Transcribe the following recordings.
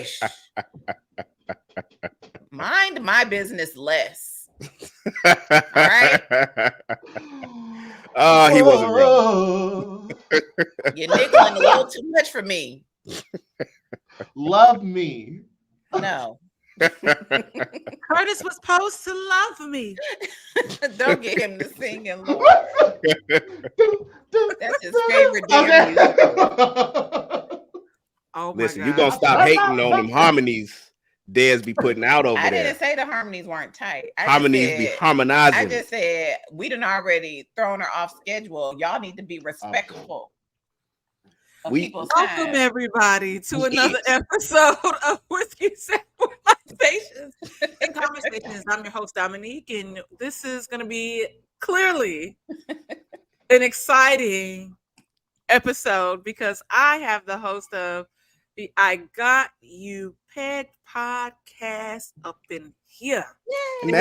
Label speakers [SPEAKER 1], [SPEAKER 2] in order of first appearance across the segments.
[SPEAKER 1] Ish. Mind my business less. All right.
[SPEAKER 2] Oh, he wasn't wrong.
[SPEAKER 1] You're nickling a little too much for me.
[SPEAKER 3] Love me.
[SPEAKER 1] No.
[SPEAKER 4] Curtis was supposed to love me.
[SPEAKER 1] Don't get him to sing and Lord. That's his favorite damn music.
[SPEAKER 4] Oh my
[SPEAKER 2] Listen,
[SPEAKER 4] God.
[SPEAKER 2] you're gonna stop hating on them harmonies Dezz be putting out over
[SPEAKER 1] I
[SPEAKER 2] there.
[SPEAKER 1] didn't say the harmonies weren't tight.
[SPEAKER 2] Harmonies be harmonizing.
[SPEAKER 1] I just said we done already thrown her off schedule. Y'all need to be respectful.
[SPEAKER 4] Welcome everybody to another episode of Whiskey Conversations and Conversations. I'm your host Dominique, and this is going to be clearly an exciting episode because I have the host of the I Got You Pegged podcast up in here.
[SPEAKER 1] Y'all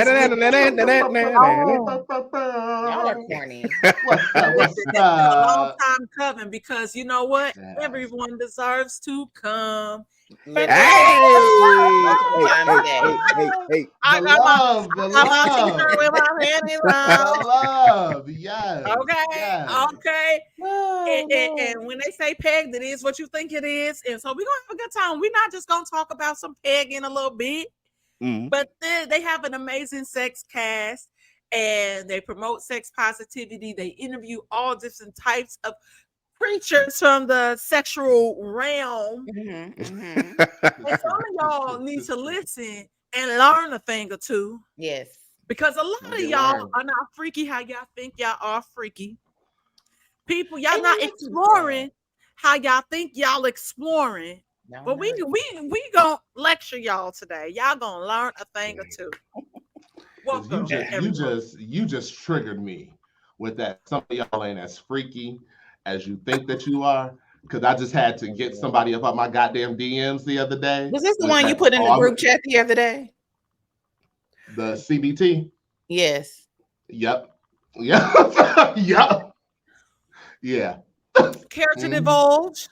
[SPEAKER 1] are corny.
[SPEAKER 3] What's up?
[SPEAKER 4] It's been a long time coming because you know what?
[SPEAKER 3] Yeah.
[SPEAKER 4] Everyone deserves to come.
[SPEAKER 2] Hey,
[SPEAKER 4] I got
[SPEAKER 3] the
[SPEAKER 4] my t-shirt with my panties on.
[SPEAKER 3] The love, yes.
[SPEAKER 4] Okay,
[SPEAKER 3] yes.
[SPEAKER 4] okay. And when they say pegged, it is what you think it is. And so we're gonna have a good time. We're not just gonna talk about some pegging a little bit, but they have an amazing sex cast and they promote sex positivity. They interview all different types of creatures from the sexual realm. And some of y'all need to listen and learn a thing or two.
[SPEAKER 1] Yes.
[SPEAKER 4] Because a lot of y'all are not freaky how y'all think y'all are freaky. People, y'all not exploring how y'all think y'all exploring.
[SPEAKER 1] No,
[SPEAKER 4] but we gonna lecture y'all today. Y'all gonna learn a thing or two. Welcome.
[SPEAKER 3] You just triggered me with that. Some of y'all ain't as freaky as you think that you are. Because I just had to get somebody up on my goddamn DMs the other day.
[SPEAKER 1] Was this the one you put in the group chat the other day?
[SPEAKER 3] The CBT?
[SPEAKER 1] Yes.
[SPEAKER 3] Yep. Yep. Yep. Yeah.
[SPEAKER 4] Care to divulge?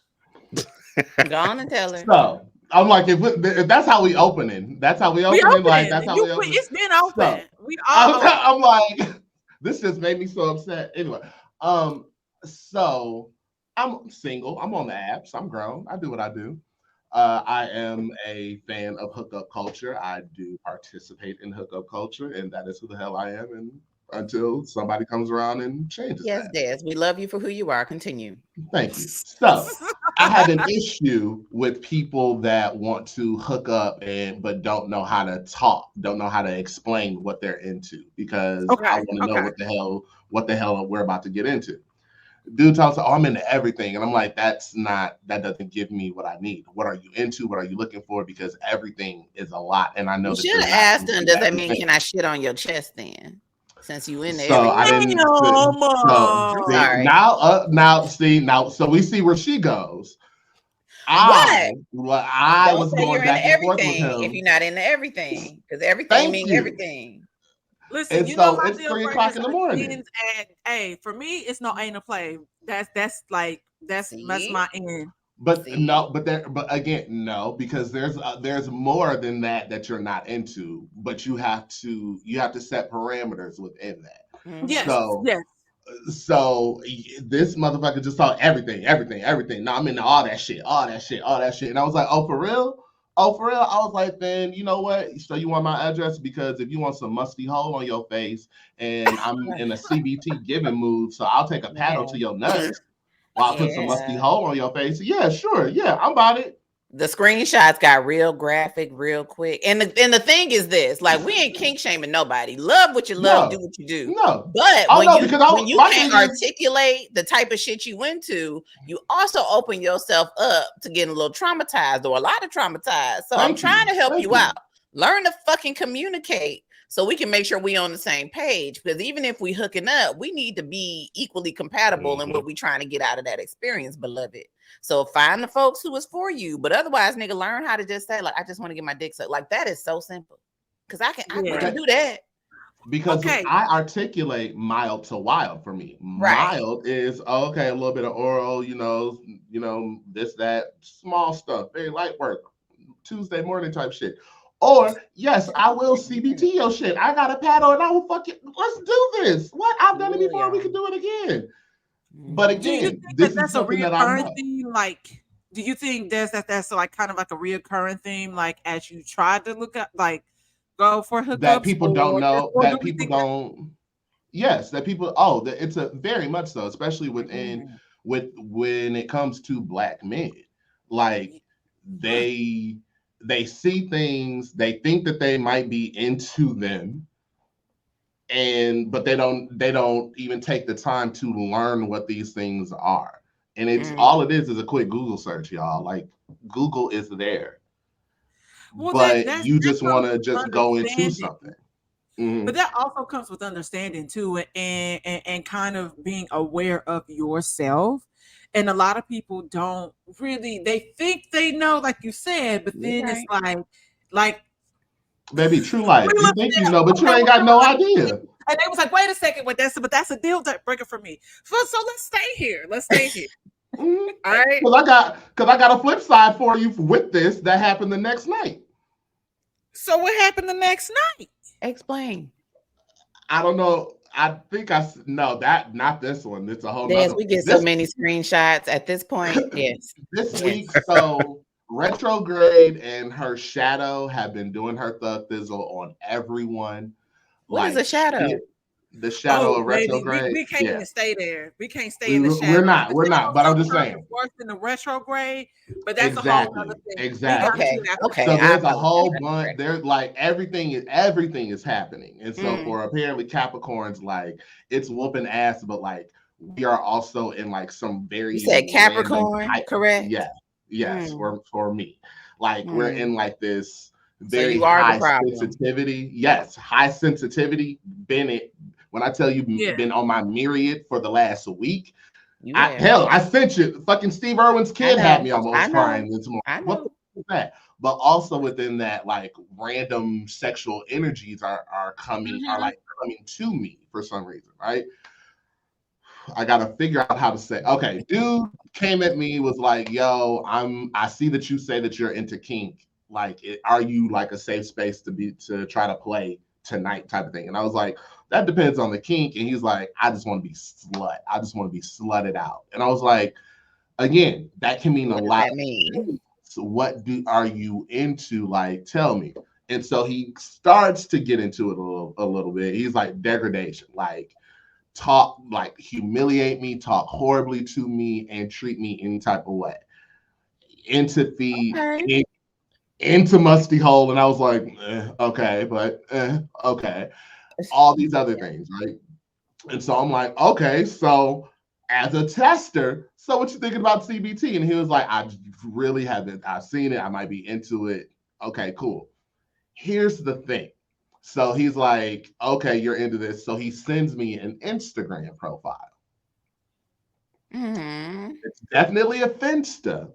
[SPEAKER 1] Go on and tell her.
[SPEAKER 3] So I'm like, if that's how we opening. That's how we opening. Like that's how we opening.
[SPEAKER 4] It's been open.
[SPEAKER 3] So,
[SPEAKER 4] we all.
[SPEAKER 3] I'm like, this just made me so upset. Anyway, so I'm single. I'm on the apps. I'm grown. I do what I do. I am a fan of hookup culture. I do participate in hookup culture, and that is who the hell I am. And until somebody comes around and changes.
[SPEAKER 1] Yes, Dezz. We love you for who you are. Continue.
[SPEAKER 3] Thank you. So I have an issue with people that want to hook up but don't know how to talk, don't know how to explain what they're into, because I want to know what the hell we're about to get into. Dude talks, I'm into everything. And I'm like, that doesn't give me what I need. What are you into? What are you looking for? Because everything is a lot. And I know
[SPEAKER 1] you
[SPEAKER 3] that
[SPEAKER 1] should have asked them, does that mean can I shit on your chest then? Since you in there.
[SPEAKER 3] So I didn't. So we see where she goes. I was going back and forth with him.
[SPEAKER 1] If you're not into everything, because everything means everything.
[SPEAKER 4] Listen,
[SPEAKER 3] and
[SPEAKER 4] you
[SPEAKER 3] so
[SPEAKER 4] know
[SPEAKER 3] it's 3 o'clock in the morning.
[SPEAKER 4] Hey, for me, it's no anal play. That's my end.
[SPEAKER 3] But no, but again, no, because there's more than that you're not into, but you have to set parameters within that.
[SPEAKER 4] Yes.
[SPEAKER 3] So this motherfucker just talked everything. No, I'm into all that shit. And I was like, oh, for real? I was like, then you know what? So you want my address? Because if you want some musty hole on your face, and I'm in a CBT giving mood, so I'll take a paddle to your nuts. While I put some musty hole on your face. Yeah, sure. Yeah, I'm about it.
[SPEAKER 1] The screenshots got real graphic, real quick. And the thing is this, like, we ain't kink shaming nobody. Love what you love, do what you do.
[SPEAKER 3] No.
[SPEAKER 1] But when you can't articulate the type of shit you into, you also open yourself up to getting a little traumatized or a lot of traumatized. So I'm trying to help you out. Learn to fucking communicate so we can make sure we on the same page. Because even if we hooking up, we need to be equally compatible in what we trying to get out of that experience, beloved. So find the folks who is for you. But otherwise, nigga, learn how to just say, like, I just want to get my dick sucked. Like, that is so simple. Because I can do that.
[SPEAKER 3] Because I articulate mild to wild for me. Mild is a little bit of oral, this, that, small stuff, very light work. Tuesday morning type shit. Or yes, I will CBT your shit. I got a paddle and I will fuck it. Let's do this. What? I've done it before. We can do it again. But again, this is something that I know.
[SPEAKER 4] Like, do you think that's like kind of like a reoccurring theme? Like as you try to look up, like go for hookups
[SPEAKER 3] that people don't know, that people don't. Yes, that people. Oh, it's a very much so, especially when it comes to Black men. Like they see things, they think that they might be into them, but they don't even take the time to learn what these things are. And it's all it is a quick Google search, y'all. Like Google is there. Well, but you just want to just go into something.
[SPEAKER 4] But that also comes with understanding too, and kind of being aware of yourself. And a lot of people don't really, they think they know, like you said, but then it's like
[SPEAKER 3] baby, true life. You think you know, but you ain't got no idea.
[SPEAKER 4] And they was like, wait a second, that's a deal breaker for me. So let's stay here. All right.
[SPEAKER 3] Because I got a flip side for you with this that happened the next night.
[SPEAKER 4] So what happened the next night?
[SPEAKER 1] Explain.
[SPEAKER 3] I don't know. I think not this one. It's a whole.
[SPEAKER 1] Yes, we get so many screenshots at this point. Yes.
[SPEAKER 3] This week, so Retrograde and her shadow have been doing her thug thizzle on everyone.
[SPEAKER 1] What is a shadow?
[SPEAKER 3] The shadow of Retrograde.
[SPEAKER 4] We can't even stay there. We can't stay in the shadow.
[SPEAKER 3] We're not. But I'm just saying.
[SPEAKER 4] Worse than the retrograde, but that's a whole other thing.
[SPEAKER 3] Exactly.
[SPEAKER 1] Okay.
[SPEAKER 3] So there's a whole bunch. There's like everything is happening, and so for apparently Capricorns, like it's whooping ass, but like we are also in like some very.
[SPEAKER 1] You said Capricorn, correct?
[SPEAKER 3] Yeah. Yes. For me, like we're in like this very high sensitivity. Yes, high sensitivity. When I tell you, been on my myriad for the last week. I sent you. Fucking Steve Irwin's kid had me almost crying this morning. What the fuck is that? But also within that, like random sexual energies are coming to me for some reason, right? I gotta figure out how to say. Okay, dude came at me, was like, "Yo, I see that you say that you're into kink. Like, are you like a safe space to try to play tonight?" type of thing. And I was like, that depends on the kink. And he's like, I just want to be slut. I just want to be slutted out. And I was like, again, that can mean a lot. So what are you into? Like, tell me. And so he starts to get into it a little bit. He's like, degradation, like talk, like humiliate me, talk horribly to me, and treat me any type of way. Into musty hole. And I was like, okay, but okay. All these other things, right? And so I'm like, okay, so as a tester, so what you thinking about CBT? And he was like, I really haven't. I've seen it. I might be into it. Okay, cool. Here's the thing. So he's like, okay, you're into this. So he sends me an Instagram profile. It's definitely a Finsta,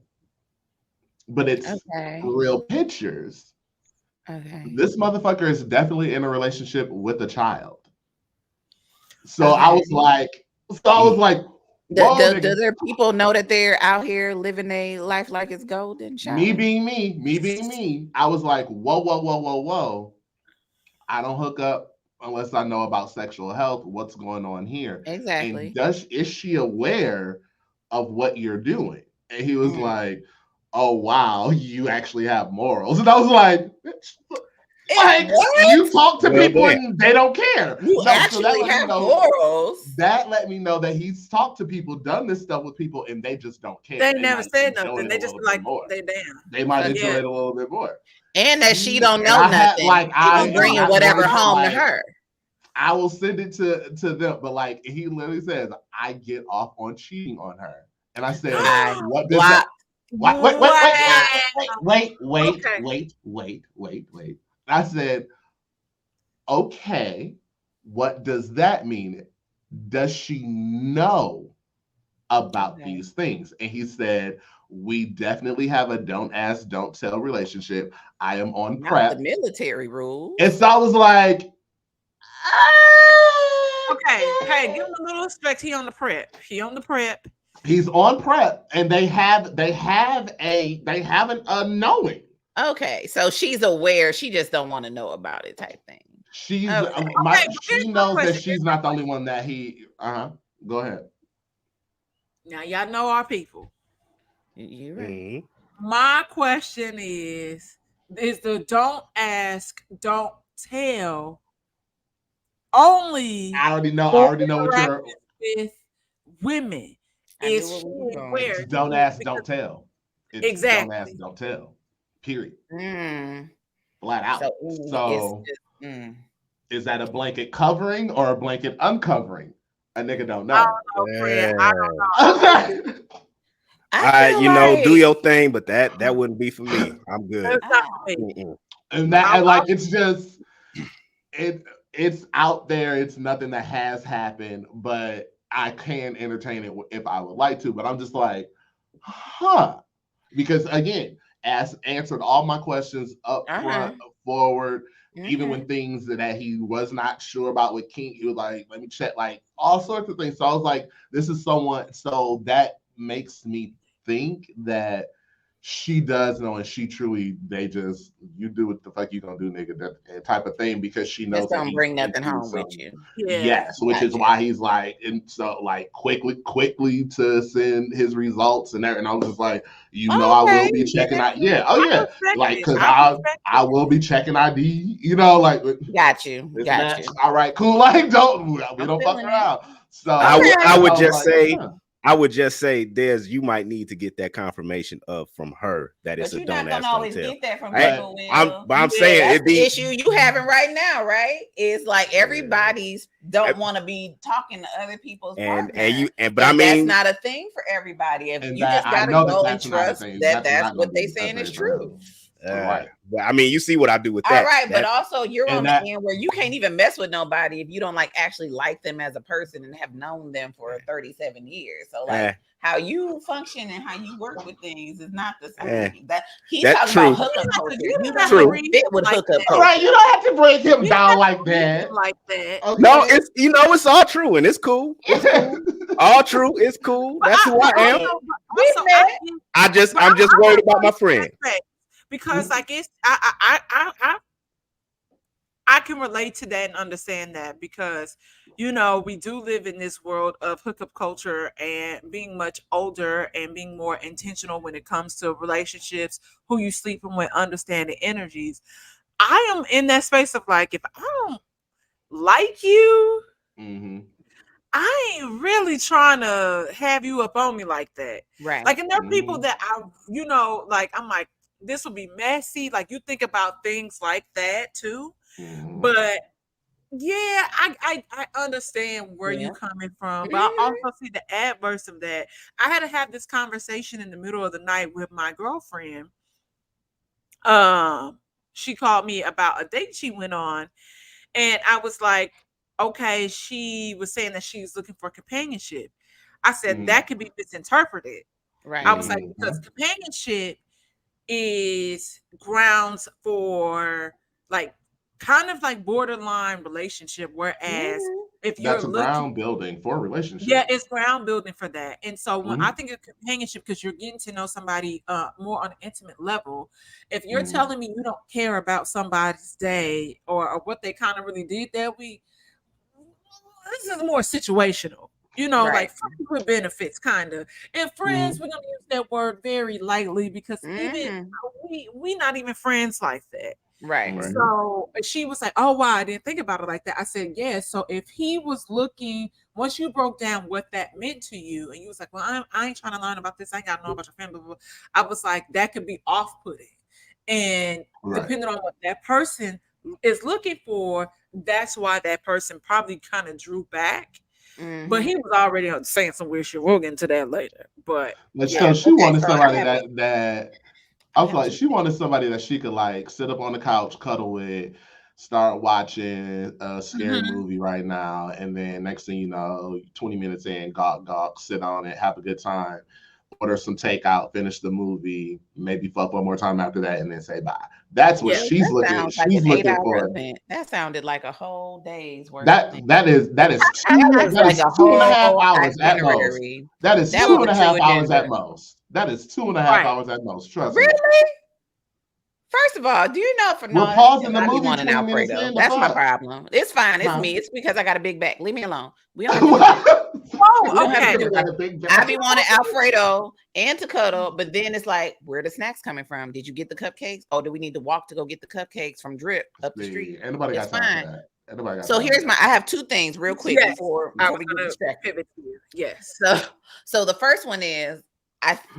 [SPEAKER 3] but it's real pictures.
[SPEAKER 1] Okay.
[SPEAKER 3] This motherfucker is definitely in a relationship with a child. So I was like,
[SPEAKER 1] do their people know that they're out here living a life like it's golden?
[SPEAKER 3] Me being me. I was like, whoa. I don't hook up unless I know about sexual health. What's going on here?
[SPEAKER 1] Exactly.
[SPEAKER 3] And is she aware of what you're doing? And he was like, oh wow, you actually have morals. And I was like, you talk to people and they don't care.
[SPEAKER 1] You actually have morals.
[SPEAKER 3] That let me know that he's talked to people, done this stuff with people, and they just don't care.
[SPEAKER 4] They never said nothing. They just like they damn.
[SPEAKER 3] They might enjoy it a little bit more.
[SPEAKER 1] And that she don't know nothing. I'm bringing whatever home to her.
[SPEAKER 3] I will send it to them, but like he literally says, I get off on cheating on her, and I said, what does that? Wait. I said, okay, what does that mean? Does she know about these things? And he said, we definitely have a don't ask, don't tell relationship. I am on prep.
[SPEAKER 1] The military rules.
[SPEAKER 3] And so I was like,
[SPEAKER 4] okay, give him a little respect. He on the prep.
[SPEAKER 3] He's on prep, and they have a knowing.
[SPEAKER 1] Okay, so she's aware. She just don't want to know about it, type thing.
[SPEAKER 3] She's
[SPEAKER 1] okay.
[SPEAKER 3] she knows that she's not the only one that he. Go ahead.
[SPEAKER 4] Now y'all know our people.
[SPEAKER 1] You're right.
[SPEAKER 2] Mm-hmm.
[SPEAKER 4] My question is the don't ask, don't tell. Only
[SPEAKER 3] I already know what you're
[SPEAKER 4] with women. Is she aware?
[SPEAKER 3] Don't ask, don't tell. It's
[SPEAKER 4] exactly.
[SPEAKER 3] Don't ask, don't tell. Period.
[SPEAKER 1] Mm.
[SPEAKER 3] Flat out. So is that a blanket covering or a blanket uncovering? A nigga don't know.
[SPEAKER 4] I don't know, friend. I don't know.
[SPEAKER 2] Do your thing, but that wouldn't be for me. I'm good.
[SPEAKER 3] And that it's just it's out there. It's nothing that has happened, but I can entertain it if I would like to. But I'm just like, because again, answered all my questions up front, forward. Even when things that he was not sure about with King, he was like, let me check, like all sorts of things. So I was like, this is someone, so that makes me think that she does know, and she truly, you do what the fuck you gonna do, nigga, that type of thing, because she knows
[SPEAKER 1] don't bring nothing home with you.
[SPEAKER 3] Yes, which is why he's like, and so like quickly to send his results and everything. I was just like, I will be checking out. Yeah, like because I will be checking ID. Like,
[SPEAKER 1] got you.
[SPEAKER 3] All right, cool. Like, we don't fuck around. So
[SPEAKER 2] I would just say. I would just say, Dezz, you might need to get that confirmation from her that it's a don't ask, don't tell. But you're not gonna always get that from people. I'm saying
[SPEAKER 1] that's the issue you having right now, right? It's like everybody's don't want to be talking to other people's partners. But that's not a thing for everybody. If you just gotta go and trust that that's what they saying is true.
[SPEAKER 3] Right.
[SPEAKER 2] But I mean, you see what I do with that.
[SPEAKER 1] All right, but also you're on the end where you can't even mess with nobody if you don't actually like them as a person and have known them for 37 years. So how you function and how you work with things is not the same. He's talking about hookup culture. You don't fit with hookup culture.
[SPEAKER 3] Right, you don't have to break him down like that.
[SPEAKER 4] Okay.
[SPEAKER 2] No, it's it's all true and it's cool. It's cool. All true. It's cool. That's who I am. I'm just worried about my friend.
[SPEAKER 4] Because I guess I can relate to that and understand that, because we do live in this world of hookup culture and being much older and being more intentional when it comes to relationships, who you sleeping with, understanding energies. I am in that space of like, if I don't like you, I ain't really trying to have you up on me like that.
[SPEAKER 1] Right.
[SPEAKER 4] Like, and there are people that I'm like, this will be messy. Like, you think about things like that too. But yeah, I understand where you're coming from. But I also see the adverse of that. I had to have this conversation in the middle of the night with my girlfriend. She called me about a date she went on, and I was like, okay, she was saying that she's looking for companionship. I said that could be misinterpreted.
[SPEAKER 1] Right.
[SPEAKER 4] I was like, because companionship is grounds for like kind of like borderline relationship, whereas if you're
[SPEAKER 3] that's ground building for a relationship.
[SPEAKER 4] Yeah, it's ground building for that. And so when I think of companionship, because you're getting to know somebody more on an intimate level, if you're telling me you don't care about somebody's day or what they kind of really did that week, this is more situational. Like friends with benefits, kind of. And friends, we're gonna use that word very lightly, because even we not even friends like that.
[SPEAKER 1] Right.
[SPEAKER 4] So she was like, oh wow, I didn't think about it like that. I said, yeah. So if he was looking, once you broke down what that meant to you, and you was like, well, I ain't trying to learn about this, I ain't gotta know about your family, blah, blah. I was like, that could be off-putting. And depending on what that person is looking for, that's why that person probably kind of drew back. But he was already saying some weird shit. We'll get into that later. But
[SPEAKER 3] so she wanted somebody that I was like, she wanted somebody that she could like sit up on the couch, cuddle with, start watching a scary movie right now, and then next thing you know, 20 minutes in, gawk, sit on it, have a good time, order some takeout, finish the movie, maybe fuck one more time after that, and then say bye. That's what she's looking. She's looking for.
[SPEAKER 1] That sounded like a whole day's worth.
[SPEAKER 3] That is 2.5 hours at most. That is 2.5 hours at most. That is 2.5 hours at most. Trust me.
[SPEAKER 1] Really? First of all, do you know for
[SPEAKER 3] we're pausing the movie 20 minutes in?
[SPEAKER 1] That's my problem. It's fine. It's me. It's because I got a big back. Leave me alone. We don't have to I be wanting Alfredo and to cuddle, but then it's like, where are the snacks coming from? Did you get the cupcakes? Oh, do we need to walk to go get the cupcakes from Drip up the street?
[SPEAKER 3] Anybody got time for that?
[SPEAKER 1] So here's I have two things real quick before we get distracted.
[SPEAKER 4] Yes.
[SPEAKER 1] So the first one is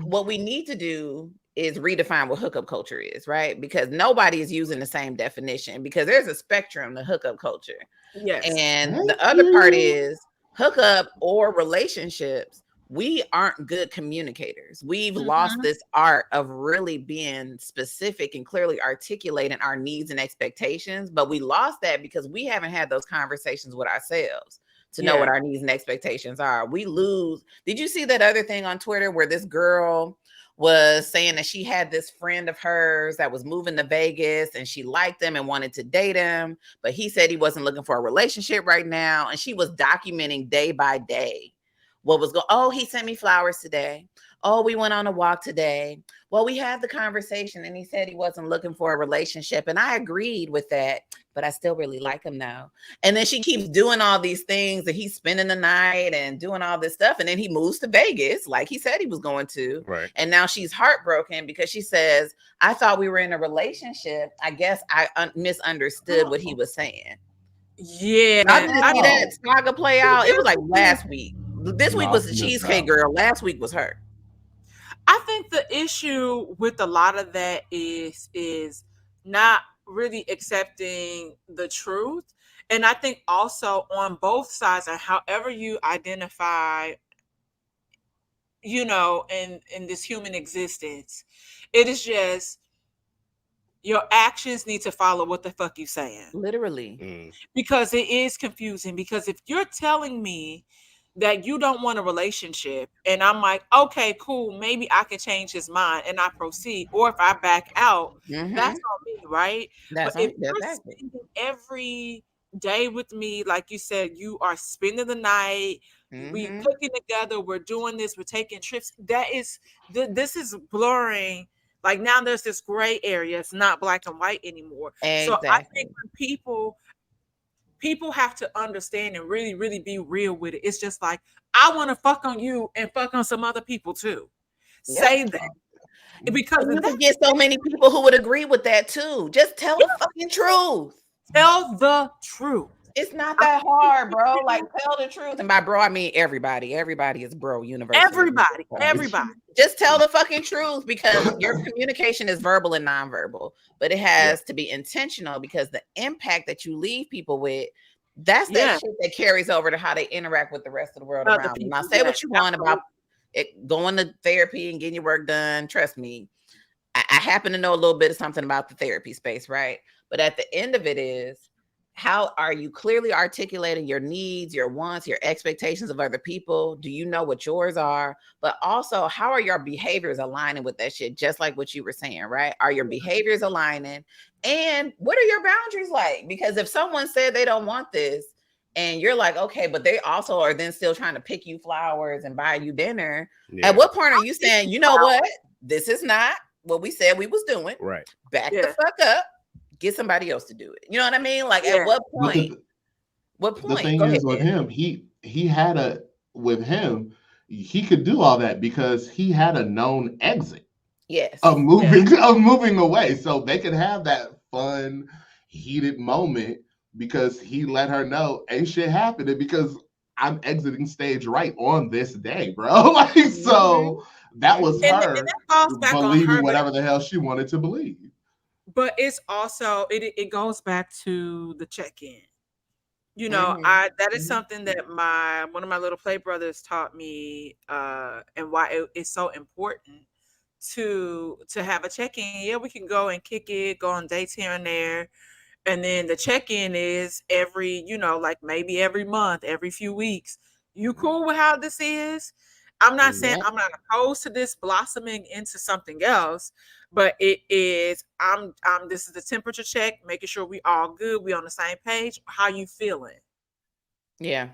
[SPEAKER 1] what we need to do is redefine what hookup culture is, right? Because nobody is using the same definition because there's a spectrum to hookup culture.
[SPEAKER 4] Yes.
[SPEAKER 1] And the other part is hookup or relationships. We aren't good communicators. We've lost this art of really being specific and clearly articulating our needs and expectations, but we lost that because we haven't had those conversations with ourselves to know what our needs and expectations are. We lose. Did you see that other thing on Twitter where this girl was saying that she had this friend of hers that was moving to Vegas and she liked him and wanted to date him, but he said he wasn't looking for a relationship right now. And she was documenting day by day what was going. Oh, he sent me flowers today. Oh, we went on a walk today. Well, we had the conversation and he said he wasn't looking for a relationship. And I agreed with that, but I still really like him now. And then she keeps doing all these things that he's spending the night and doing all this stuff. And then he moves to Vegas like he said he was going to.
[SPEAKER 2] Right.
[SPEAKER 1] And now she's heartbroken because she says, I thought we were in a relationship. I guess I misunderstood what he was saying.
[SPEAKER 4] Yeah.
[SPEAKER 1] I didn't see that saga play out. It was like last week. This week was the Cheesecake Girl. Last week was her.
[SPEAKER 4] I think the issue with a lot of that is not really accepting the truth. And I think also on both sides, and however you identify, in this human existence, it is just your actions need to follow what the fuck you saying.
[SPEAKER 1] Literally.
[SPEAKER 4] Because it is confusing. Because if you're telling me that you don't want a relationship and I'm like, okay, cool, maybe I can change his mind and I proceed, or if I back out, that's on me, right? But if you're spending every day with me, like you said, you are spending the night, we cooking together, we're doing this, we're taking trips, this is blurring. Like now there's this gray area. It's not black and white anymore.
[SPEAKER 1] Exactly.
[SPEAKER 4] So I think when people have to understand and really, really be real with it. It's just like, I want to fuck on you and fuck on some other people too. Say that. Because
[SPEAKER 1] you can get so many people who would agree with that too. Just tell the fucking truth.
[SPEAKER 4] Tell the truth.
[SPEAKER 1] It's not that hard, bro. Like, tell the truth. And by bro, I mean everybody. Everybody is bro universal.
[SPEAKER 4] Everybody.
[SPEAKER 1] Just tell the fucking truth because your communication is verbal and nonverbal. But it has to be intentional because the impact that you leave people with, that's that shit that carries over to how they interact with the rest of the world around them. Now, say what you want about it, going to therapy and getting your work done. Trust me, I happen to know a little bit of something about the therapy space, right? But at the end of it is, how are you clearly articulating your needs, your wants, your expectations of other people? Do you know what yours are? But also, how are your behaviors aligning with that shit? Just like what you were saying, right? Are your behaviors aligning? And what are your boundaries like? Because if someone said they don't want this and you're like, okay, but they also are then still trying to pick you flowers and buy you dinner. At what point are you saying, you know what? This is not what we said we was doing.
[SPEAKER 2] Right.
[SPEAKER 1] Back the fuck up. Get somebody else to do it. You know what I mean? Like at what point? What point?
[SPEAKER 3] The thing is with him, he could do all that because he had a known exit.
[SPEAKER 1] Yes.
[SPEAKER 3] Of moving away. So they could have that fun, heated moment because he let her know ain't shit happening because I'm exiting stage right on this day, bro. Like so that was her believing whatever the hell she wanted to believe.
[SPEAKER 4] But it's also it goes back to the check-in. That is something that one of my little play brothers taught me, and why it's so important to have a check-in. Yeah, we can go and kick it, go on dates here and there. And then the check-in is every, like maybe every month, every few weeks. You cool with how this is? I'm not saying I'm not opposed to this blossoming into something else, but it is, this is the temperature check, making sure we all good, we on the same page. How you feeling?
[SPEAKER 1] Yeah.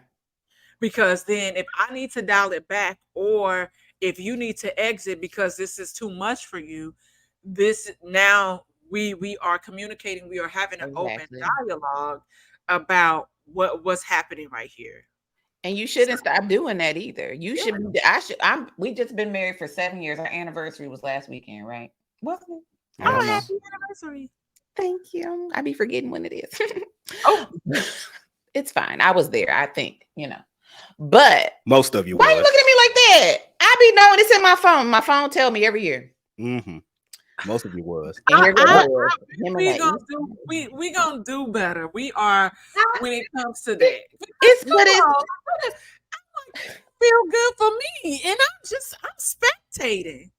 [SPEAKER 4] Because then if I need to dial it back, or if you need to exit because this is too much for you, this now we are communicating, we are having an open dialogue about what's happening right here.
[SPEAKER 1] And you shouldn't stop doing that either. You should. We just been married for 7 years. Our anniversary was last weekend, right? Wasn't it?
[SPEAKER 4] Oh, happy anniversary!
[SPEAKER 1] Thank you. I be forgetting when it is. It's fine. I was there. I think but
[SPEAKER 2] most of you.
[SPEAKER 1] Why are you looking at me like that? I be knowing it's in my phone. My phone tell me every year.
[SPEAKER 2] Mm-hmm. Most of you was.
[SPEAKER 4] We gonna do better. We are when it comes to that.
[SPEAKER 1] It's
[SPEAKER 4] feel good for me, and I'm spectating.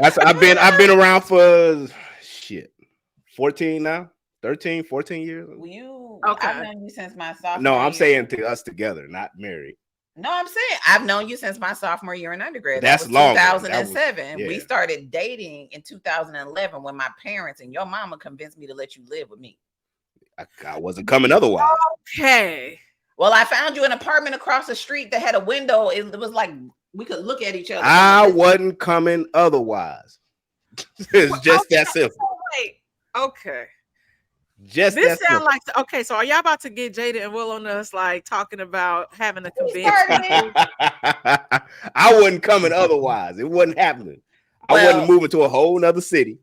[SPEAKER 2] I've been around for 14 now, 13, 14 years.
[SPEAKER 1] I've known you since my sophomore.
[SPEAKER 2] No, I'm saying to us together, not married.
[SPEAKER 1] No, I'm saying I've known you since my sophomore year in undergrad.
[SPEAKER 2] That's long.
[SPEAKER 1] 2007. We started dating in 2011 when my parents and your mama convinced me to let you live with me.
[SPEAKER 2] I wasn't coming otherwise.
[SPEAKER 4] Okay.
[SPEAKER 1] Well, I found you an apartment across the street that had a window. It was like we could look at each other.
[SPEAKER 2] I wasn't coming otherwise. It's just that simple.
[SPEAKER 4] Wait. Okay.
[SPEAKER 2] Just
[SPEAKER 4] this sounds like okay. So are y'all about to get Jada and Will on us, like talking about having a convention?
[SPEAKER 2] I wasn't coming otherwise. It wasn't happening. I wasn't moving to a whole nother city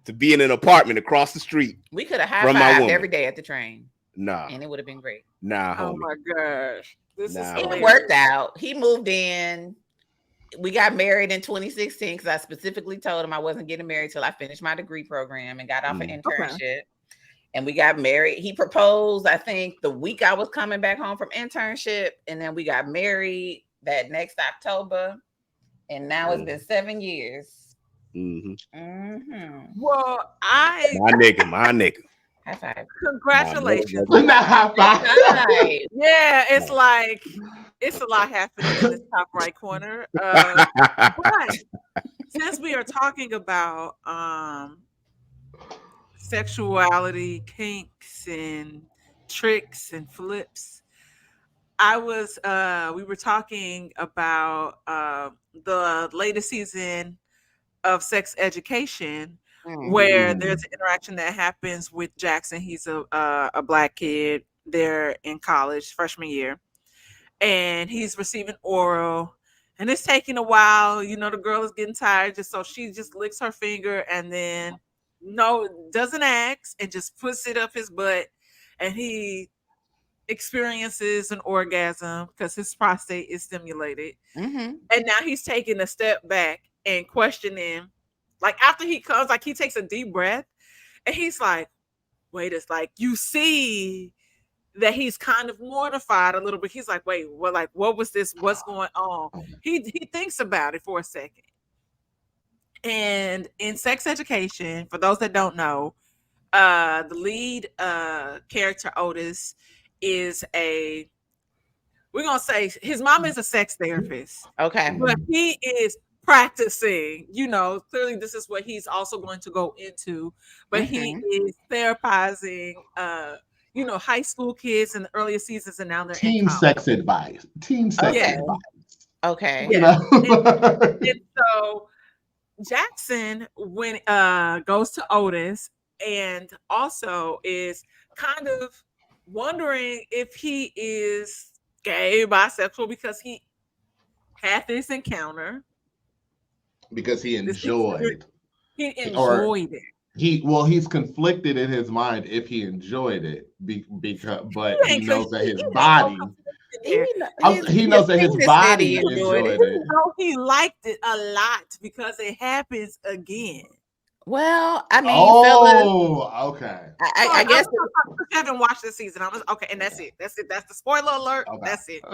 [SPEAKER 2] to be in an apartment across the street.
[SPEAKER 1] We could have high-fived every day at the train.
[SPEAKER 2] Nah,
[SPEAKER 1] and it would have been great.
[SPEAKER 2] Nah,
[SPEAKER 4] oh my gosh,
[SPEAKER 1] it worked out. He moved in. We got married in 2016 because I specifically told him I wasn't getting married till I finished my degree program and got off an internship. Okay. And we got married. He proposed, I think, the week I was coming back home from internship. And then we got married that next October. And now it's been 7 years.
[SPEAKER 2] Mm-hmm.
[SPEAKER 1] Mm-hmm.
[SPEAKER 4] Well,
[SPEAKER 2] my nigga.
[SPEAKER 1] High five.
[SPEAKER 4] Congratulations.
[SPEAKER 3] Not high five.
[SPEAKER 4] Yeah, it's like it's a lot happening in this top right corner. But since we are talking about sexuality, kinks, and tricks and flips, we were talking about the latest season of Sex Education, where there's an interaction that happens with Jackson. He's a Black kid. They're in college, freshman year, and he's receiving oral, and it's taking a while. The girl is getting tired, so she just licks her finger and then doesn't ask and just puts it up his butt, and he experiences an orgasm because his prostate is stimulated. And now he's taking a step back and questioning, like after he comes, like he takes a deep breath and he's like, wait, it's like you see that he's kind of mortified a little bit. He's like, wait, well, like what was this? What's going on? He thinks about it for a second. And in Sex Education, for those that don't know, the lead character Otis is we're gonna say his mom is a sex therapist.
[SPEAKER 1] Okay.
[SPEAKER 4] But he is practicing, clearly this is what he's also going to go into, but he is therapizing high school kids in the earlier seasons, and now they're
[SPEAKER 3] team sex advice. Advice.
[SPEAKER 1] Okay.
[SPEAKER 4] And so Jackson goes to Otis and also is kind of wondering if he is gay, bisexual, because he had this encounter.
[SPEAKER 3] Because he enjoyed.
[SPEAKER 4] It.
[SPEAKER 3] He's conflicted in his mind if he enjoyed it, but he knows that his body. He knows that his body enjoyed it.
[SPEAKER 4] He liked it a lot because it happens again.
[SPEAKER 1] Well, I mean,
[SPEAKER 3] okay.
[SPEAKER 1] I guess
[SPEAKER 4] I haven't watched this season. And that's it. That's the spoiler alert. Okay. That's it.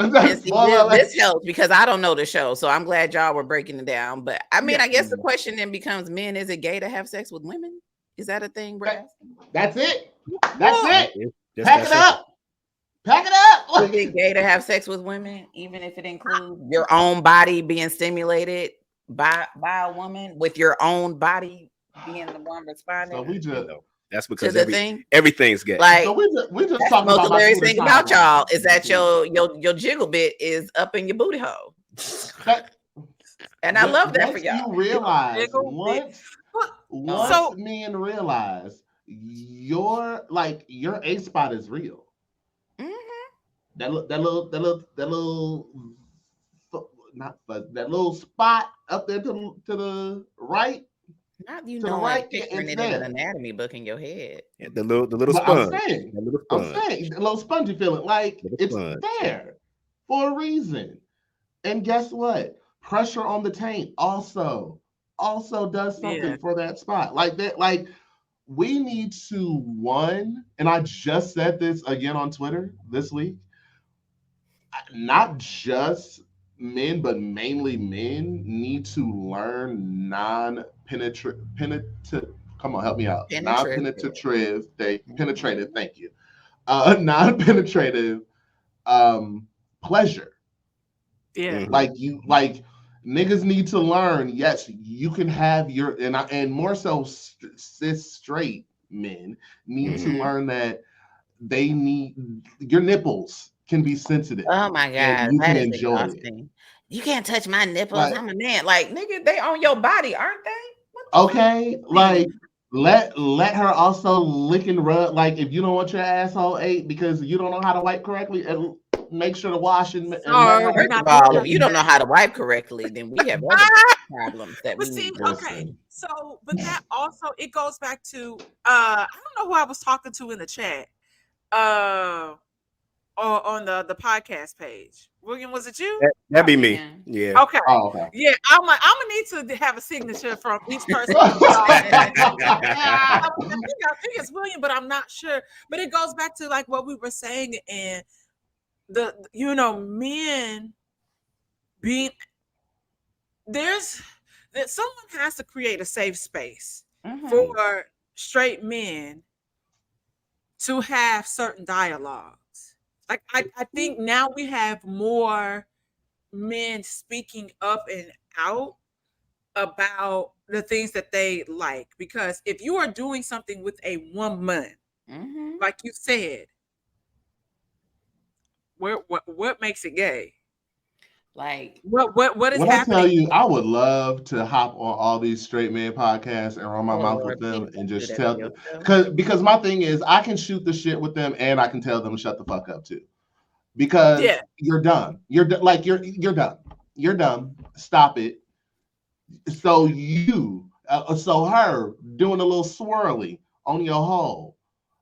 [SPEAKER 1] This helps because I don't know the show, so I'm glad y'all were breaking it down. But I mean, I guess the question then becomes: men, is it gay to have sex with women? Is that a thing, Brad?
[SPEAKER 3] That's it. That's it. Pack it up. Pack it up.
[SPEAKER 1] Is it gay to have sex with women, even if it includes your own body being stimulated by a woman, with your own body being the one responding?
[SPEAKER 3] So we just
[SPEAKER 2] that's because everything's gay.
[SPEAKER 1] Like,
[SPEAKER 3] so we just talking
[SPEAKER 1] about the hilarious thing about y'all is that your jiggle bit is up in your booty hole. And I love that for y'all.
[SPEAKER 3] You realize once men realize your A spot is real. That little spot up there to the right.
[SPEAKER 1] Not you know, like picturing it in an anatomy book in your head.
[SPEAKER 2] Yeah, the little sponge.
[SPEAKER 3] I'm saying the little spongy feeling, like it's there for a reason. And guess what? Pressure on the taint also does something for that spot. Like that, like we need to and I just said this again on Twitter this week. Not just men, but mainly men need to learn non-penetrative. Come on, help me out. Non-penetrative. Penetrative. Thank you. Non-penetrative pleasure.
[SPEAKER 4] Yeah.
[SPEAKER 3] Like niggas need to learn. Yes, you can have your and more so cis straight men need to learn that they need your nipples can be sensitive.
[SPEAKER 1] Oh my God,
[SPEAKER 3] you can enjoy it.
[SPEAKER 1] You can't touch my nipples. Like, I'm a man. Like, nigga, they on your body, aren't they?
[SPEAKER 3] Okay, like let her also lick and rub. Like, if you don't want your asshole ate because you don't know how to wipe correctly, and make sure to wash and
[SPEAKER 1] first of all, if you don't know how to wipe correctly, then we have other problems that we need to
[SPEAKER 4] see. So, but that also it goes back to I don't know who I was talking to in the chat. Or on the podcast page. William, was it you?
[SPEAKER 2] That'd be me. Yeah.
[SPEAKER 4] Okay. Oh, okay. Yeah, I'm gonna need to have a signature from each person. I think it's William, but I'm not sure. But it goes back to like what we were saying, and men being that someone has to create a safe space for straight men to have certain dialogues. Like I think now we have more men speaking up and out about the things that they like. Because if you are doing something with a woman, like you said, what makes it gay?
[SPEAKER 1] Like
[SPEAKER 4] what is
[SPEAKER 3] when
[SPEAKER 4] happening?
[SPEAKER 3] I tell you, I would love to hop on all these straight men podcasts and run my mouth with them and just tell them because my thing is I can shoot the shit with them and I can tell them to shut the fuck up too. Because you're done. You're done. You're done. Stop it. So so her doing a little swirly on your hole.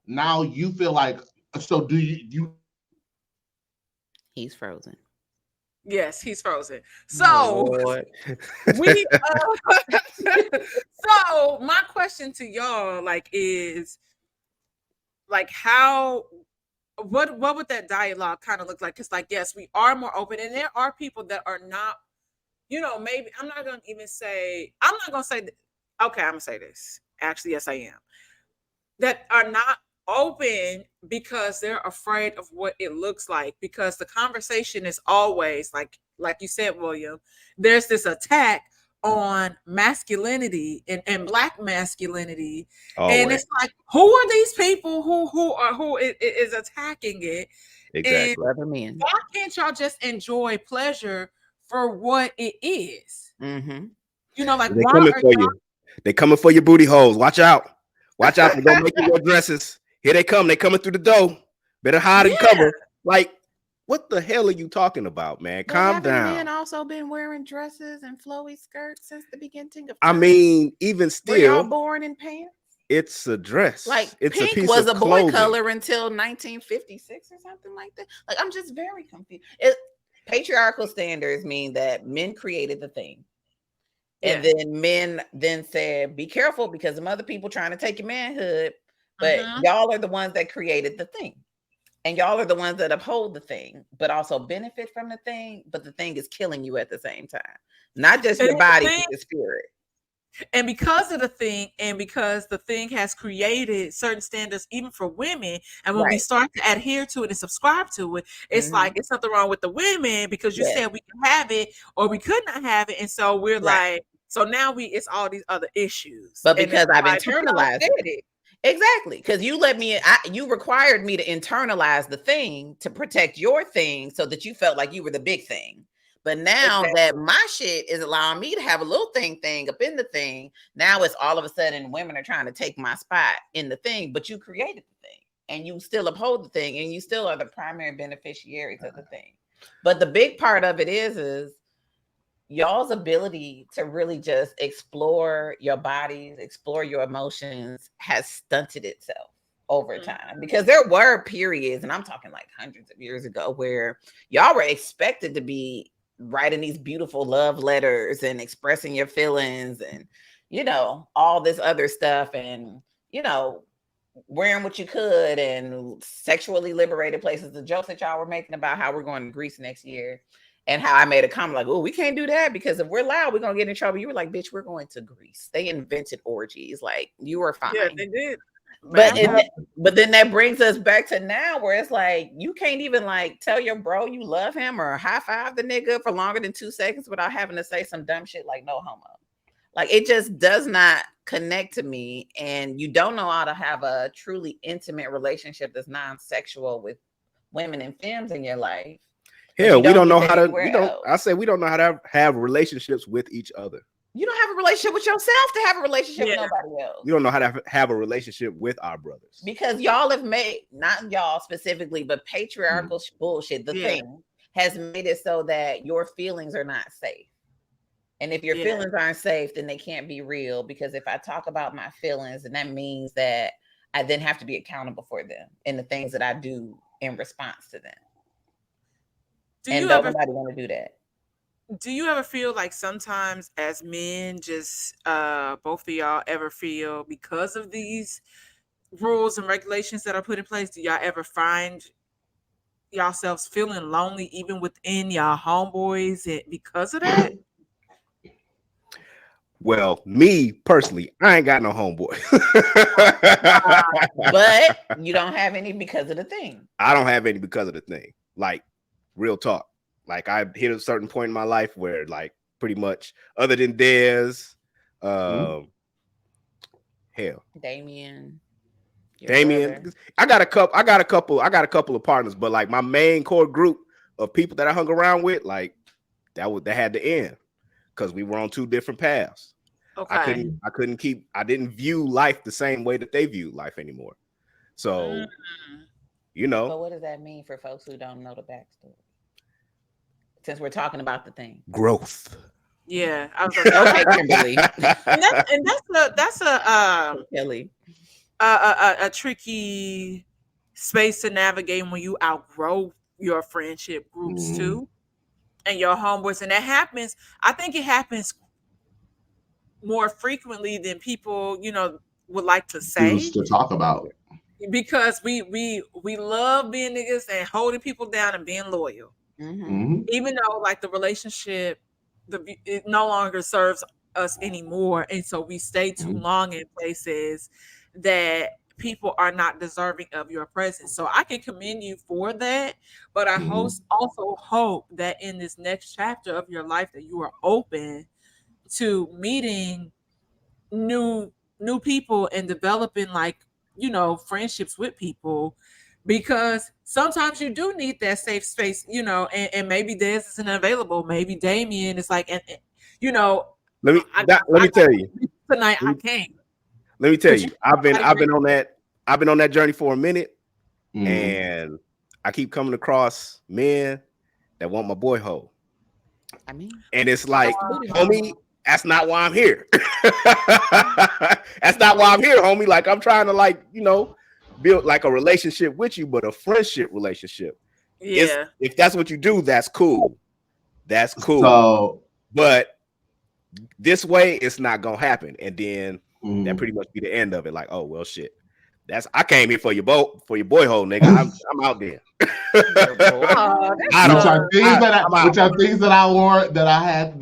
[SPEAKER 3] Now you feel like so do you
[SPEAKER 1] He's frozen.
[SPEAKER 4] Yes, he's frozen. So so my question to y'all is how what would that dialogue kind of look like? Because yes, we are more open, and there are people that are not, maybe I'm not gonna say okay, I'm gonna say this. Actually, yes, I am. That are not open because they're afraid of what it looks like, because the conversation is always like you said, William, there's this attack on masculinity and Black masculinity. And it's like, who are these people who is attacking it?
[SPEAKER 2] Exactly.
[SPEAKER 4] And why can't y'all just enjoy pleasure for what it is?
[SPEAKER 2] They coming for you. They coming for your booty holes. Watch out. Watch out. They're gonna make you wear dresses. Here they come. They coming through the door. Better hide and cover. Like, what the hell are you talking about, man? Calm down.
[SPEAKER 1] Men also been wearing dresses and flowy skirts since the beginning of time.
[SPEAKER 2] I mean, even still,
[SPEAKER 1] were y'all born in pants?
[SPEAKER 2] It's a dress.
[SPEAKER 1] Like
[SPEAKER 2] it's
[SPEAKER 1] pink
[SPEAKER 2] a piece
[SPEAKER 1] was
[SPEAKER 2] of
[SPEAKER 1] a
[SPEAKER 2] clothing.
[SPEAKER 1] boy color until 1956 or something like that. Like, I'm just very confused. Patriarchal standards mean that men created the thing. And then men then said, be careful because some other people trying to take your manhood. But y'all are the ones that created the thing. And y'all are the ones that uphold the thing, but also benefit from the thing. But the thing is killing you at the same time. Not just your body, but your spirit.
[SPEAKER 4] And because of the thing, and because the thing has created certain standards even for women, and when we start to adhere to it and subscribe to it, it's like it's something wrong with the women because you said we can have it or we could not have it. And so we're like, so now it's all these other issues.
[SPEAKER 1] But because I've internalized it. Exactly, because you required me to internalize the thing to protect your thing so that you felt like you were the big thing. But now that my shit is allowing me to have a little thing up in the thing, now it's all of a sudden women are trying to take my spot in the thing, but you created the thing and you still uphold the thing and you still are the primary beneficiaries of the thing. But the big part of it is y'all's ability to really just explore your bodies, explore your emotions has stunted itself over time, because there were periods, and I'm talking like hundreds of years ago, where y'all were expected to be writing these beautiful love letters and expressing your feelings and, you know, all this other stuff, and, you know, wearing what you could and sexually liberated places. The jokes that y'all were making about how we're going to Greece next year and how I made a comment like, oh, we can't do that because if we're loud, we're going to get in trouble. You were like, bitch, we're going to Greece. They invented orgies. Like, you were fine.
[SPEAKER 4] Yeah, they did.
[SPEAKER 1] But then that brings us back to now where it's like, you can't even like tell your bro you love him or high five the nigga for longer than 2 seconds without having to say some dumb shit like no homo. Like, it just does not connect to me. And you don't know how to have a truly intimate relationship that's non-sexual with women and femmes in your life.
[SPEAKER 2] Hell, we don't know how to. I say we don't know how to have relationships with each other.
[SPEAKER 1] You don't have a relationship with yourself to have a relationship with nobody else.
[SPEAKER 2] We don't know how to have a relationship with our brothers
[SPEAKER 1] because y'all have made, not y'all specifically, but patriarchal bullshit. The thing has made it so that your feelings are not safe. And if your feelings aren't safe, then they can't be real. Because if I talk about my feelings, then that means that I then have to be accountable for them and the things that I do in response to them. And don't nobody want to do that.
[SPEAKER 4] Do you ever feel like sometimes as men, just both of y'all ever feel because of these rules and regulations that are put in place, do y'all ever find yourselves feeling lonely even within y'all homeboys because of that?
[SPEAKER 2] Well, me personally, I ain't got no homeboy.
[SPEAKER 1] But you don't have any because of the thing.
[SPEAKER 2] I don't have any because of the thing. Like, real talk. Like, I hit a certain point in my life where, like, pretty much, other than Dezz, hell,
[SPEAKER 1] Damien,
[SPEAKER 2] I got a couple of partners, but like my main core group of people that I hung around with, like that had to end because we were on 2 different paths.
[SPEAKER 4] Okay.
[SPEAKER 2] I didn't view life the same way that they view life anymore. So, you know.
[SPEAKER 1] But what does that mean for folks who don't know the backstory? Since we're talking about the thing,
[SPEAKER 2] growth.
[SPEAKER 4] Yeah, I was like, okay, Kimberly, and that's
[SPEAKER 1] Kelly,
[SPEAKER 4] a tricky space to navigate when you outgrow your friendship groups too, and your homeboys, and that happens. I think it happens more frequently than people, you know, would like to say.
[SPEAKER 3] Choose to talk about it
[SPEAKER 4] because we love being niggas and holding people down and being loyal. Even though like the relationship, it no longer serves us anymore, and so we stay too long in places that people are not deserving of your presence. So I can commend you for that, but I also hope that in this next chapter of your life that you are open to meeting new people and developing, like, you know, friendships with people. Because sometimes you do need that safe space, you know, and maybe Dezz isn't available. Maybe Damien is like, and you know,
[SPEAKER 2] let me tell you
[SPEAKER 4] tonight. I can't.
[SPEAKER 2] Let me tell you, I've been on that journey for a minute, and I keep coming across men that want my boy hole.
[SPEAKER 1] I mean,
[SPEAKER 2] and it's like, homie, that's not why I'm here. That's not why I'm here, homie. Like, I'm trying to, like, you know, build like a relationship with you, but a friendship relationship.
[SPEAKER 4] Yeah.
[SPEAKER 2] If that's what you do, that's cool. That's cool.
[SPEAKER 3] So,
[SPEAKER 2] but this way, it's not gonna happen. And then that pretty much be the end of it. Like, oh well, shit. I came here for your boy hole, nigga. I'm out there.
[SPEAKER 3] Which are things that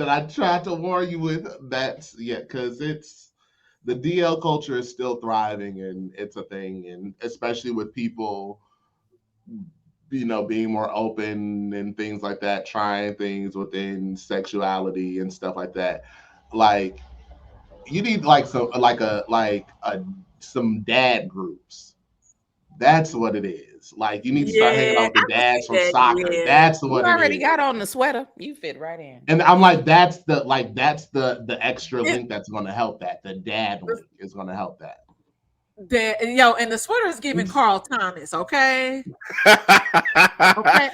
[SPEAKER 3] I tried to warn you with. Because it's. The DL culture is still thriving and it's a thing, and especially with people, you know, being more open and things like that, trying things within sexuality and stuff like that. Like, you need some dad groups That's what it is. Like, you need to start hanging out with the dads from soccer.
[SPEAKER 4] Yeah.
[SPEAKER 3] That's what
[SPEAKER 1] you already got on the sweater. You fit right in.
[SPEAKER 3] And I'm like, that's the extra link that's going to help that. The dad link is going to help that.
[SPEAKER 4] And the sweater is giving Carl Thomas, okay? Okay.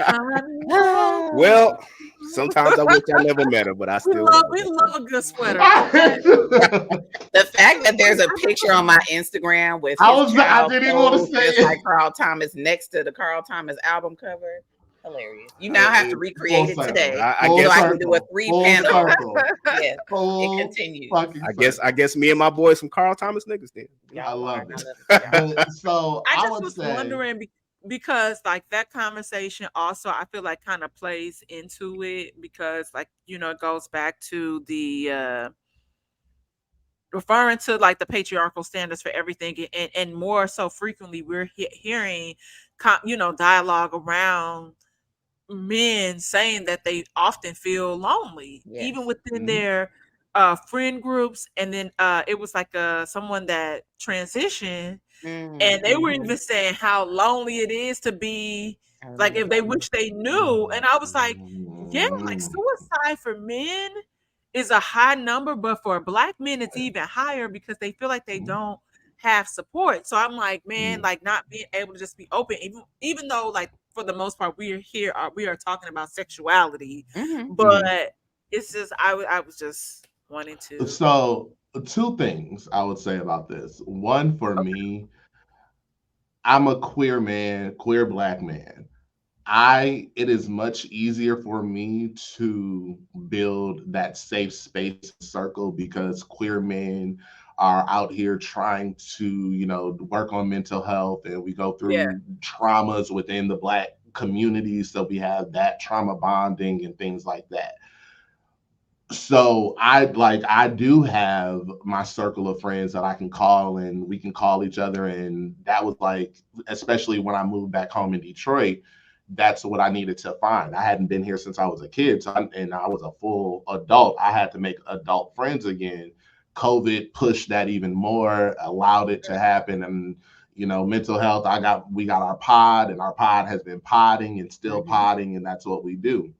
[SPEAKER 2] Well, sometimes I wish I never met her, but I still
[SPEAKER 4] we love a good sweater.
[SPEAKER 1] The fact that there's a picture on my Instagram with
[SPEAKER 3] I didn't even want to say
[SPEAKER 1] it. Like Carl Thomas next to the Carl Thomas album cover. Hilarious. You now have to recreate it today.
[SPEAKER 2] I guess
[SPEAKER 1] I can do a 3-panel. Yes, it continues.
[SPEAKER 2] I guess me and my boys some Carl Thomas niggas then.
[SPEAKER 3] I love it. So
[SPEAKER 4] I just was wondering because like that conversation also I feel like kind of plays into it because like it goes back to the referring to like the patriarchal standards for everything and more so frequently we're hearing dialogue around men saying that they often feel lonely, even within their friend groups. And then it was like someone that transitioned, and they were even saying how lonely it is to be like if they wish they knew. And I was like, yeah, like suicide for men is a high number, but for Black men it's even higher because they feel like they don't have support. So I'm like, man, like not being able to just be open, even though like for the most part we are talking about sexuality, but it's just I was just wanting to.
[SPEAKER 3] So 2 things I would say about this. One, for me, I'm a queer man, queer Black man. It is much easier for me to build that safe space circle because queer men are out here trying to, work on mental health, and we go through traumas within the Black community. So we have that trauma bonding and things like that. So I do have my circle of friends that I can call and we can call each other. And that was like, especially when I moved back home in Detroit, that's what I needed to find. I hadn't been here since I was a kid, and I was a full adult. I had to make adult friends again. COVID pushed that even more, allowed it to happen. And, mental health, we got our pod, and our pod has been podding and still podding, and that's what we do.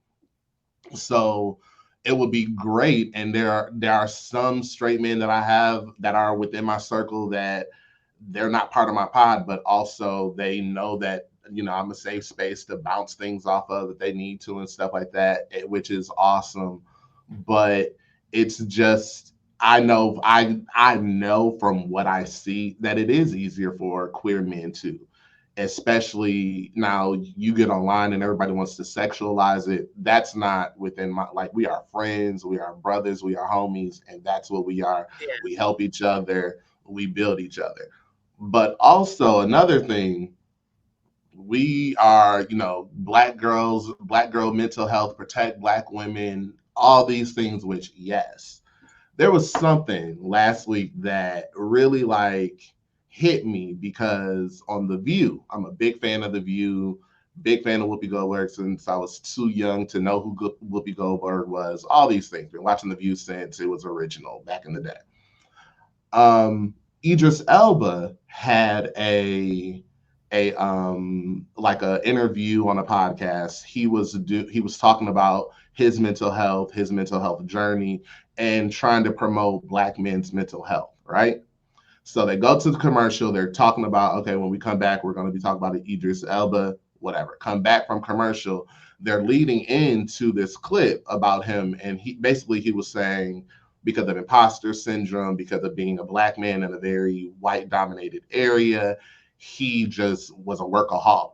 [SPEAKER 3] So it would be great. And there are some straight men that I have that are within my circle that they're not part of my pod, but also they know that, I'm a safe space to bounce things off of if they need to and stuff like that, which is awesome. But it's just, I know from what I see that it is easier for queer men too, especially now you get online and everybody wants to sexualize it. That's not within my, like, we are friends, we are brothers, we are homies, and that's what we are. Yeah. We help each other, we build each other. But also another thing, we are, Black girl mental health, protect Black women, all these things, which, yes, there was something last week that really hit me because on The View, I'm a big fan of The View, big fan of Whoopi Goldberg since I was too young to know who Whoopi Goldberg was, all these things. Been watching The View since it was original back in the day. Idris Elba had a interview on a podcast. He was talking about his mental health journey, and trying to promote Black men's mental health, right? So they go to the commercial, they're talking about, okay, when we come back, we're going to be talking about Idris Elba, whatever. Come back from commercial, they're leading into this clip about him, and he was saying, because of imposter syndrome, because of being a Black man in a very white-dominated area, he just was a workaholic.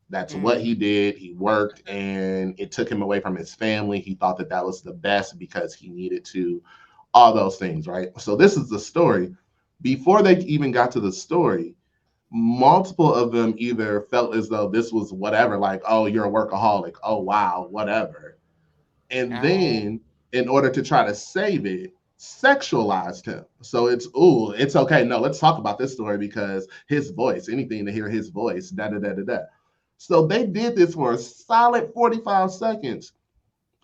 [SPEAKER 3] That's what he did. He worked, and it took him away from his family. He thought that was the best because he needed to, all those things, right? So this is the story. Before they even got to the story, multiple of them either felt as though this was whatever, like, oh, you're a workaholic. Oh, wow, whatever. And then in order to try to save it, sexualized him. So it's okay. No, let's talk about this story because his voice, anything to hear his voice, da-da-da-da-da. So they did this for a solid 45 seconds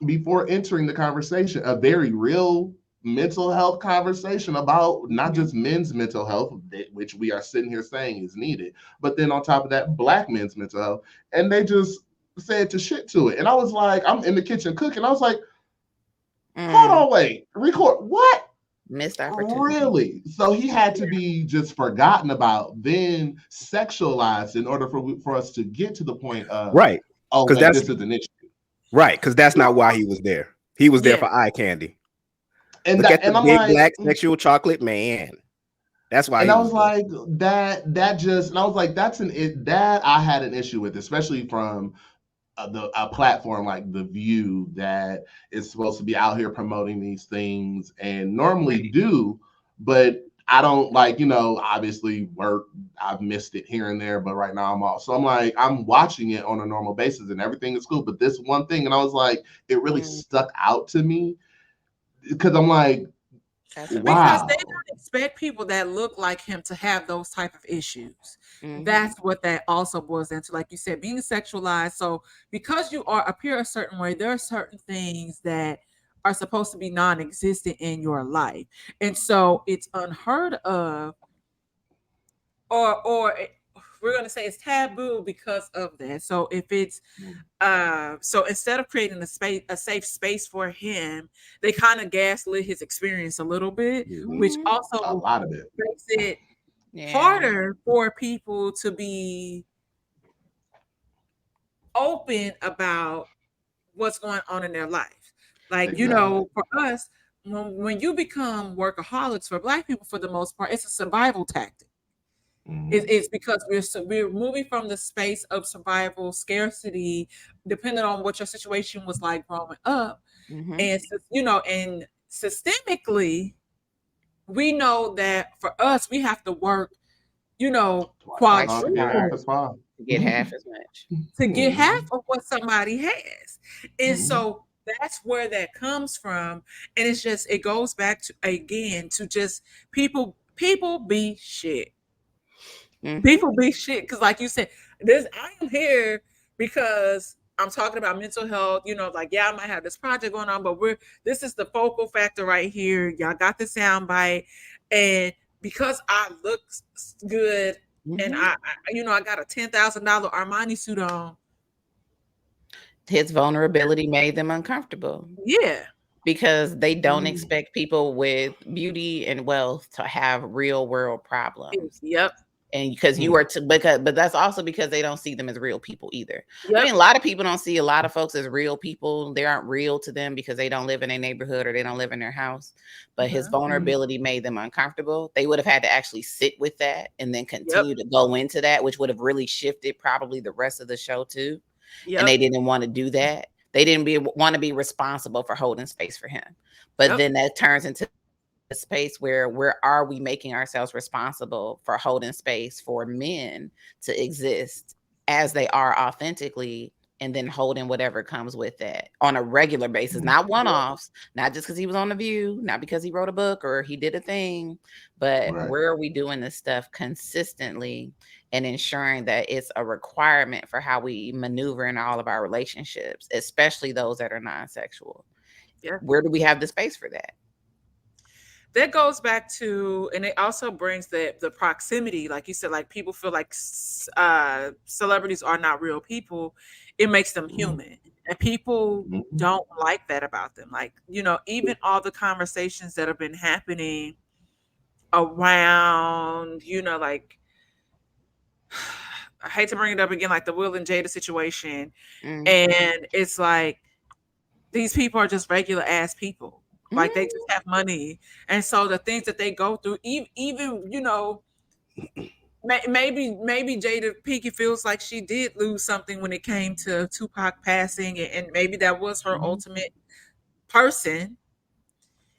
[SPEAKER 3] before entering the conversation, a very real mental health conversation about not just men's mental health, which we are sitting here saying is needed, but then on top of that, Black men's mental health. And they just said to shit to it. And I was like, I'm in the kitchen cooking. I was like, hold on, wait, record what?
[SPEAKER 1] Missed opportunity.
[SPEAKER 3] Really? So he had to be just forgotten about, then sexualized in order for us to get to the point of
[SPEAKER 2] right.
[SPEAKER 3] Oh, wait, this is an issue.
[SPEAKER 2] Right, because that's not why he was there. He was there for eye candy.
[SPEAKER 3] And
[SPEAKER 2] look at the big black sexual chocolate man. That's why.
[SPEAKER 3] And I was like, that just, and I was like, that I had an issue with, especially from a platform like The View that is supposed to be out here promoting these things and normally do, but I don't obviously work. I've missed it here and there, but right now I'm off. So I'm like, I'm watching it on a normal basis and everything is cool. But this one thing, and I was like, it really stuck out to me because I'm like, wow.
[SPEAKER 4] Because they don't expect people that look like him to have those type of issues. That's what that also boils into. Like you said, being sexualized. So because you appear a certain way, there are certain things that are supposed to be non-existent in your life. And so it's unheard of, or we're going to say it's taboo because of that. So if it's so instead of creating a safe space for him, they kind of gaslit his experience a little bit, which also
[SPEAKER 3] a lot of it
[SPEAKER 4] makes it harder for people to be open about what's going on in their life. Like, for us, when you become workaholics, for Black people, for the most part, it's a survival tactic. It's because we're moving from the space of survival, scarcity, depending on what your situation was like growing up. And, and systemically, we know that for us, we have to work,
[SPEAKER 1] quadruple to get half as much.
[SPEAKER 4] To get half of what somebody has. And so that's where that comes from. And it goes back to, again, to just people be shit. People be shit. Because like you said, I am here because I'm talking about mental health, I might have this project going on, but this is the focal factor right here. Y'all got the sound bite. And because I look good and I got a $10,000 Armani suit on.
[SPEAKER 1] His vulnerability made them uncomfortable.
[SPEAKER 4] Yeah.
[SPEAKER 1] Because they don't expect people with beauty and wealth to have real world problems.
[SPEAKER 4] Yep.
[SPEAKER 1] And because but that's also because they don't see them as real people either. I mean, a lot of people don't see a lot of folks as real people. They aren't real to them because they don't live in a neighborhood or they don't live in their house. But his vulnerability made them uncomfortable. They would have had to actually sit with that and then continue to go into that, which would have really shifted probably the rest of the show too. And they didn't want to do that. They didn't want to be responsible for holding space for him. But then that turns into a space where are we making ourselves responsible for holding space for men to exist as they are authentically, and then holding whatever comes with that on a regular basis, not one-offs, not just because he was on The View, not because he wrote a book or he did a thing, but where are we doing this stuff consistently and ensuring that it's a requirement for how we maneuver in all of our relationships, especially those that are non-sexual. Where do we have the space for that?
[SPEAKER 4] That goes back to, and it also brings the proximity, like you said, like people feel like celebrities are not real people. It makes them human, and people don't like that about them. Like, even all the conversations that have been happening around, like, I hate to bring it up again, like the Will and Jada situation, and it's like these people are just regular ass people. Like they just have money. And so the things that they go through, even maybe Jada Pinkett feels like she did lose something when it came to Tupac passing, and maybe that was her ultimate person.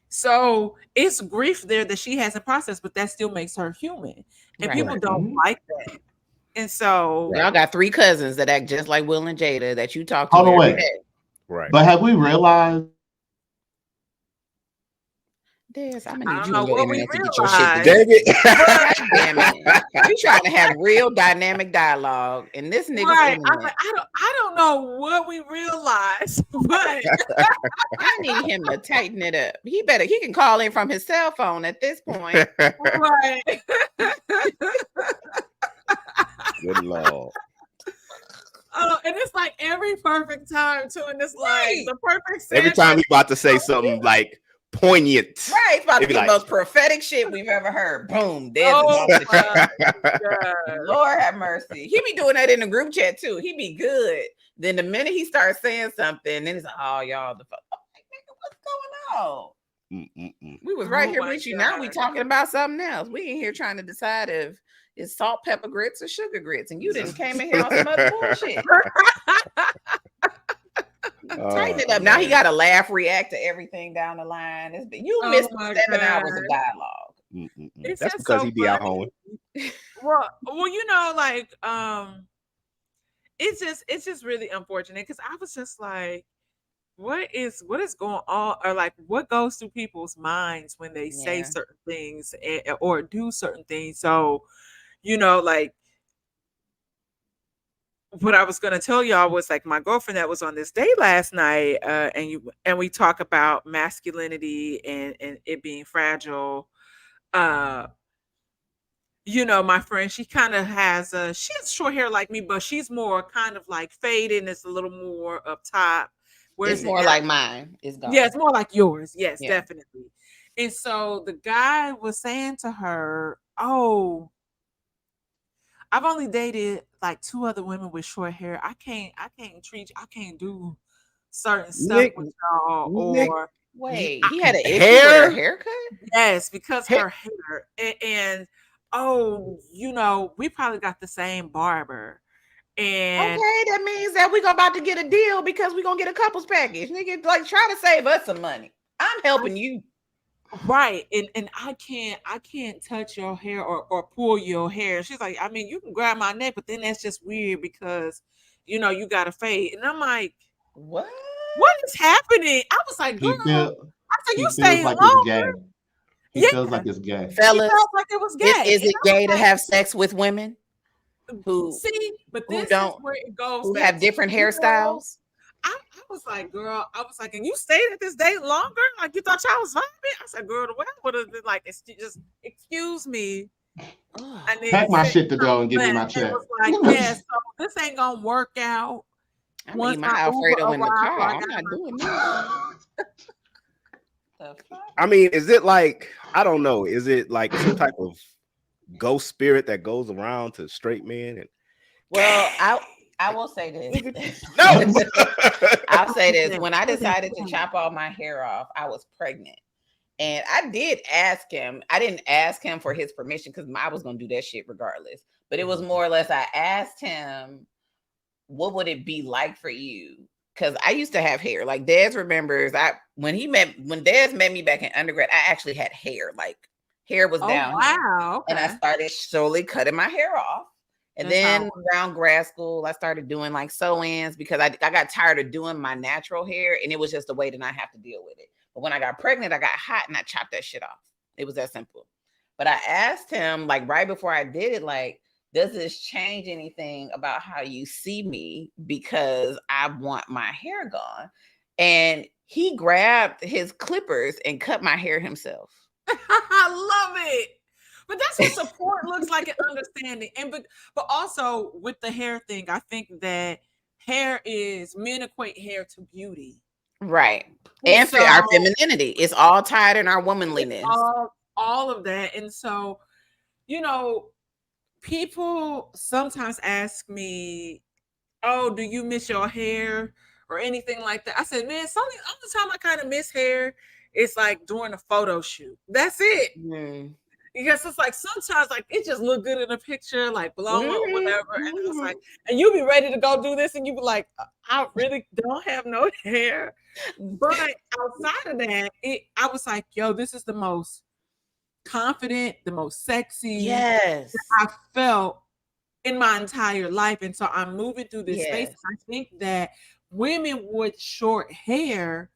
[SPEAKER 4] So it's grief there that she hasn't processed, but that still makes her human. And people don't like that. And so
[SPEAKER 1] y'all got 3 cousins that act just like Will and Jada that you talk to every day.
[SPEAKER 3] But have we realized
[SPEAKER 1] Dezz, I'm gonna need you
[SPEAKER 4] on
[SPEAKER 1] on your
[SPEAKER 4] what we
[SPEAKER 1] internet to get your shit
[SPEAKER 4] realized.
[SPEAKER 1] together. Damn it. We trying to have real dynamic dialogue, and this nigga's
[SPEAKER 4] Right.
[SPEAKER 1] internet.
[SPEAKER 4] I don't know what we realized, but
[SPEAKER 1] I need him to tighten it up. He can call in from his cell phone at this point.
[SPEAKER 4] right.
[SPEAKER 2] Good Lord.
[SPEAKER 4] Oh, and it's like every perfect time too, and it's like the perfect
[SPEAKER 2] every time he's about to say something like poignant.
[SPEAKER 1] Right, it's about to be
[SPEAKER 2] like,
[SPEAKER 1] the most prophetic shit we've ever heard. Boom, Dezz. Lord have mercy. He be doing that in the group chat too. He be good. Then the minute he starts saying something, then he's like, "Oh, y'all, the fuck, nigga, what's going on?" We was right here with you. Now we talking about something else. We ain't here trying to decide if it's salt, pepper grits, or sugar grits, and you didn't came in here on some other bullshit. Tighten it up. Now he got to laugh, react to everything down the line. You missed 7 hours of dialogue.
[SPEAKER 2] That's because he be out home.
[SPEAKER 4] Well, you know, like it's just really unfortunate because I was just like, what is going on, or like what goes through people's minds when they say certain things or do certain things. So, you know, like what I was going to tell y'all was like my girlfriend that was on this date last night, and we talk about masculinity and it being fragile. You know, my friend, she kind of has she has short hair like me, but she's more kind of like faded and it's a little more up top.
[SPEAKER 1] It's more like mine. It's gone.
[SPEAKER 4] Yeah, it's more like yours. Yes, definitely. And so the guy was saying to her, "Oh, I've only dated like 2 other women with short hair. I can't do certain stuff with y'all." Or
[SPEAKER 1] wait, he had an issue with her haircut?
[SPEAKER 4] Yes, because her hair and you know, we probably got the same barber. And
[SPEAKER 1] okay, that means that we're about to get a deal because we're gonna get a couples package. Nigga, like try to save us some money. I'm helping you.
[SPEAKER 4] Right. And I can't touch your hair or pull your hair. She's like, I mean, you can grab my neck, but then that's just weird because you know you gotta fade. And I'm like, what is happening? I was like, girl, I said, you stay
[SPEAKER 3] like
[SPEAKER 4] longer.
[SPEAKER 3] He feels like it's gay.
[SPEAKER 1] Fellas,
[SPEAKER 4] he felt like it was gay.
[SPEAKER 1] Is it gay to have sex with women who
[SPEAKER 4] but this
[SPEAKER 1] is where it goes, who have different hairstyles?
[SPEAKER 4] I was like, girl, and you stayed at this date longer? Like you thought y'all was vibing? I said, girl, the way I would have been like, just excuse me.
[SPEAKER 3] Pack my shit to go and give me my check.
[SPEAKER 4] Was like, yeah, so this ain't gonna work out.
[SPEAKER 1] I need my Alfredo in the car. I'm not doing that.
[SPEAKER 2] I mean, is it like, I don't know, is it like some type of ghost spirit that goes around to straight men? And
[SPEAKER 1] well, I will say this. I'll say this. When I decided to chop all my hair off, I was pregnant. And I did ask him. I didn't ask him for his permission because I was going to do that shit regardless. But it was more or less, I asked him, what would it be like for you? Because I used to have hair. Like Dezz remembers, when Dezz met me back in undergrad, I actually had hair. Like hair was down.
[SPEAKER 4] Wow. Okay.
[SPEAKER 1] And I started slowly cutting my hair off. And then around grad school, I started doing like sew-ins because I got tired of doing my natural hair and it was just a way to not have to deal with it. But when I got pregnant, I got hot and I chopped that shit off. It was that simple. But I asked him like right before I did it, like, does this change anything about how you see me? Because I want my hair gone. And he grabbed his clippers and cut my hair himself.
[SPEAKER 4] I love it. But that's what support looks like and understanding. And but also with the hair thing, I think that men equate hair to beauty.
[SPEAKER 1] Right. And so, our femininity. It's all tied in our womanliness.
[SPEAKER 4] All of that. And so, you know, people sometimes ask me, oh, do you miss your hair or anything like that? I said, man, the only time I kind of miss hair is like during a photo shoot. That's it. Because it's like sometimes like it just look good in a picture, like blow up, whatever. And I was like, and you be ready to go do this, and you be like, I really don't have no hair. But outside of that, I was like, yo, this is the most confident, the most sexy that I felt in my entire life. And so I'm moving through this space. I think that women with short hair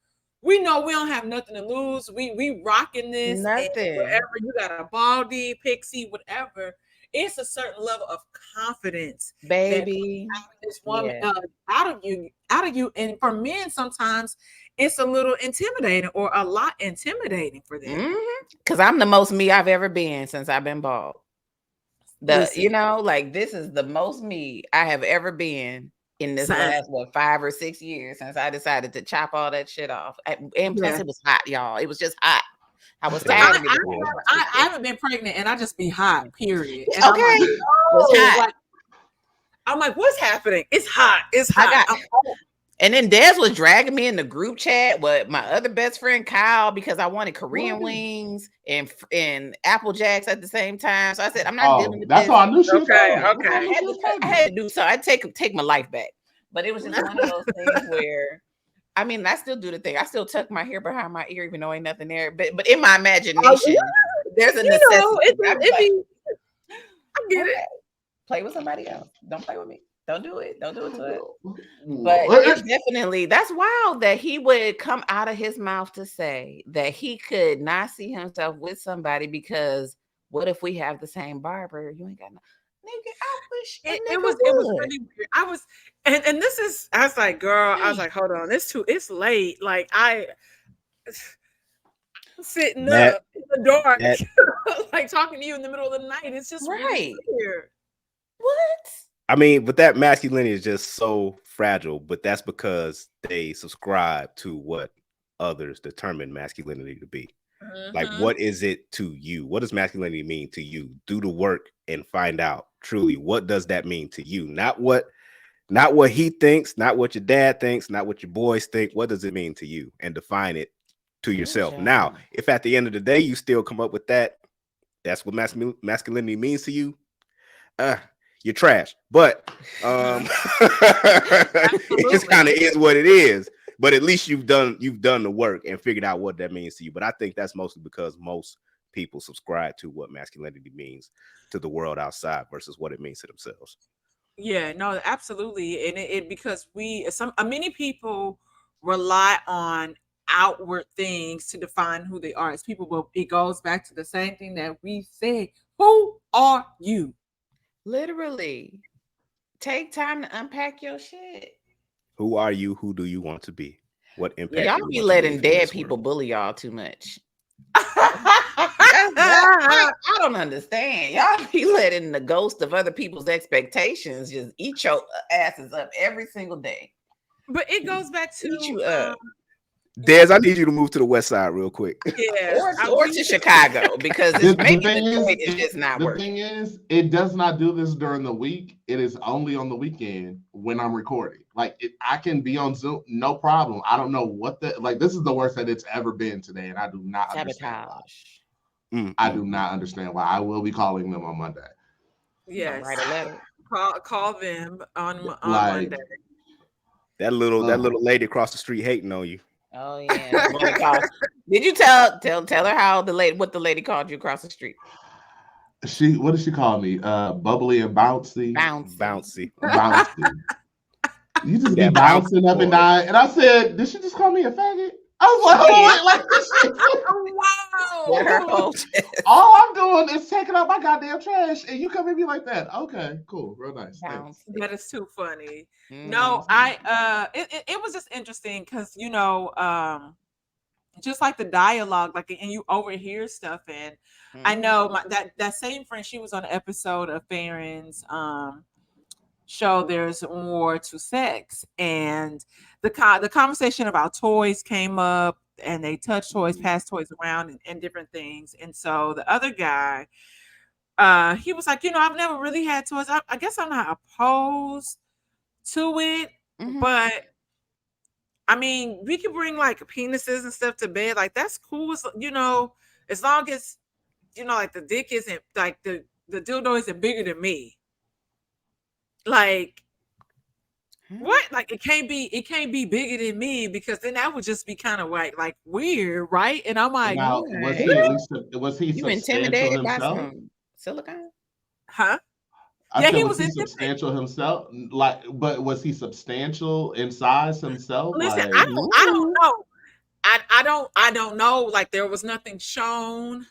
[SPEAKER 4] we know we don't have nothing to lose. We rocking this.
[SPEAKER 1] Nothing.
[SPEAKER 4] Whatever, you got a baldy, pixie, whatever. It's a certain level of confidence,
[SPEAKER 1] baby.
[SPEAKER 4] Out of this woman, out of you. And for men, sometimes it's a little intimidating or a lot intimidating for them.
[SPEAKER 1] Because I'm the most me I've ever been since I've been bald. You know, like this is the most me I have ever been in this last 5 or 6 years since I decided to chop all that shit off. And plus it was hot, y'all. It was just hot. I was tired.
[SPEAKER 4] I haven't been pregnant and I just be hot, period. And
[SPEAKER 1] okay.
[SPEAKER 4] I'm like, what's happening? It's hot. It's hot.
[SPEAKER 1] And then Dezz was dragging me in the group chat with my other best friend Kyle because I wanted Korean wings and Apple Jacks at the same time. So I said, I'm not dealing with
[SPEAKER 3] that's
[SPEAKER 1] this.
[SPEAKER 3] All I knew she was
[SPEAKER 4] okay.
[SPEAKER 1] I had to do so. I take my life back. But it was just one of those things where, I mean, I still do the thing. I still tuck my hair behind my ear, even though ain't nothing there. But in my imagination, there's a necessity.
[SPEAKER 4] I get it.
[SPEAKER 1] Play with somebody else. Don't play with me. Don't do it. Don't do it to it. But it's definitely, that's wild that he would come out of his mouth to say that he could not see himself with somebody because what if we have the same barber? You ain't got no nigga. I wish
[SPEAKER 4] it was really weird. I was like, girl, I was like, hold on, it's late. Like I'm sitting up in the dark, like talking to you in the middle of the night. It's just really weird.
[SPEAKER 1] What?
[SPEAKER 2] I mean, but that masculinity is just so fragile, but that's because they subscribe to what others determine masculinity to be. Like, what is it to you? What does masculinity mean to you? Do the work and find out truly what does that mean to you? Not what he thinks, not what your dad thinks, not what your boys think. What does it mean to you? And define it to yourself. Now, if at the end of the day you still come up with that's what masculinity means to you. You're trash, but it just kind of is what it is. But at least you've done the work and figured out what that means to you. But I think that's mostly because most people subscribe to what masculinity means to the world outside versus what it means to themselves.
[SPEAKER 4] Yeah, no, absolutely, and it because many people rely on outward things to define who they are as people. But it goes back to the same thing that we say: who are you?
[SPEAKER 1] Literally, take time to unpack your shit.
[SPEAKER 2] Who are you? Who do you want to be? What impact?
[SPEAKER 1] Y'all be letting dead people bully y'all too much. I don't understand. Y'all be letting the ghost of other people's expectations just eat your asses up every single day.
[SPEAKER 4] But it goes back to
[SPEAKER 1] eat you up.
[SPEAKER 2] Dezz, I need you to move to the west side real quick.
[SPEAKER 4] Yeah,
[SPEAKER 1] or to Chicago because it's just not working.
[SPEAKER 3] The thing is, it does not do this during the week. It is only on the weekend when I'm recording. Like I can be on Zoom, no problem. I don't know what this is the worst that it's ever been today, and I do not understand why. I do not understand why. I will be calling them on Monday.
[SPEAKER 4] Yes,
[SPEAKER 1] write a letter.
[SPEAKER 4] Call them on Monday.
[SPEAKER 2] That little lady across the street hating on you.
[SPEAKER 1] Oh yeah. Did you tell her how what the lady called you across the street?
[SPEAKER 3] What did she call me? Bubbly and bouncy.
[SPEAKER 2] Bouncy.
[SPEAKER 3] You just be bouncing up and down. And I said, did she just call me a faggot? I was like, wow. All I'm doing is taking out my goddamn trash, and you come at me like that. Okay, cool, real nice. Thanks.
[SPEAKER 4] That is too funny. No, it was just interesting because just like the dialogue, and you overhear stuff, and I know that same friend, she was on an episode of Farron's show There's More to Sex, and the conversation about toys came up, and they touched toys, passed toys around, and different things. And so the other guy, he was like, I've never really had toys. I guess I'm not opposed to it, but I mean, we can bring like penises and stuff to bed. Like that's cool. As long as like the dick isn't like the dildo isn't bigger than me. Like what? Like it can't be bigger than me, because then that would just be kind of like weird, right? And I'm like,
[SPEAKER 3] now, was he
[SPEAKER 1] you intimidated by
[SPEAKER 3] himself?
[SPEAKER 1] some silicone?
[SPEAKER 4] Huh?
[SPEAKER 3] He was substantial himself. But was he substantial in size himself?
[SPEAKER 4] Listen, I don't know. I don't know. Like there was nothing shown.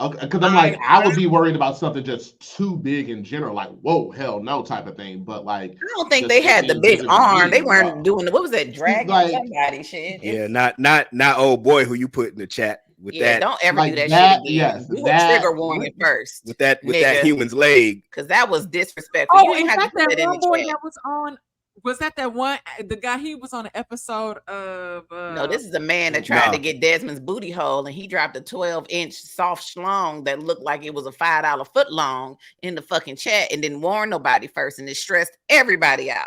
[SPEAKER 3] Okay, because I'm like, I would be worried about something just too big in general, like whoa, hell no type of thing. But like,
[SPEAKER 1] I don't think they had the big arm. They weren't doing what was that, dragging
[SPEAKER 3] like,
[SPEAKER 1] somebody shit.
[SPEAKER 2] Yeah, not old boy who you put in the chat with that.
[SPEAKER 1] Don't ever do that shit again.
[SPEAKER 3] Yes,
[SPEAKER 1] do a trigger warning first
[SPEAKER 2] with that human's leg,
[SPEAKER 1] because that was disrespectful.
[SPEAKER 4] Oh, in fact, that one boy that was on. Was that one? The guy, he was on an episode of.
[SPEAKER 1] No, this is a man that tried to get Desmond's booty hole, and he dropped a 12-inch soft schlong that looked like it was a $5 foot long in the fucking chat, and didn't warn nobody first, and it stressed everybody out.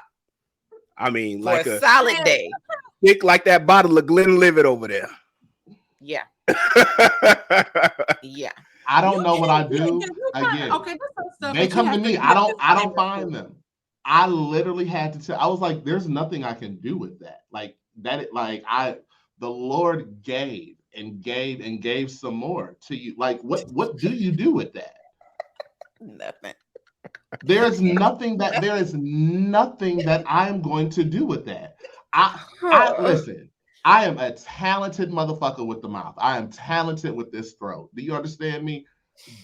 [SPEAKER 2] I mean,
[SPEAKER 1] for
[SPEAKER 2] like
[SPEAKER 1] a solid day,
[SPEAKER 2] thick like that bottle of Glenlivet over there.
[SPEAKER 1] Yeah, yeah.
[SPEAKER 3] I don't know what I do. Again,
[SPEAKER 4] okay,
[SPEAKER 3] they come to me. I don't find them. I literally had to tell. I was like, "There's nothing I can do with that." Like that. Like the Lord gave and gave and gave some more to you. Like what do you do with that?
[SPEAKER 1] Nothing.
[SPEAKER 3] There is nothing that I am going to do with that. I listen. I am a talented motherfucker with the mouth. I am talented with this throat. Do you understand me?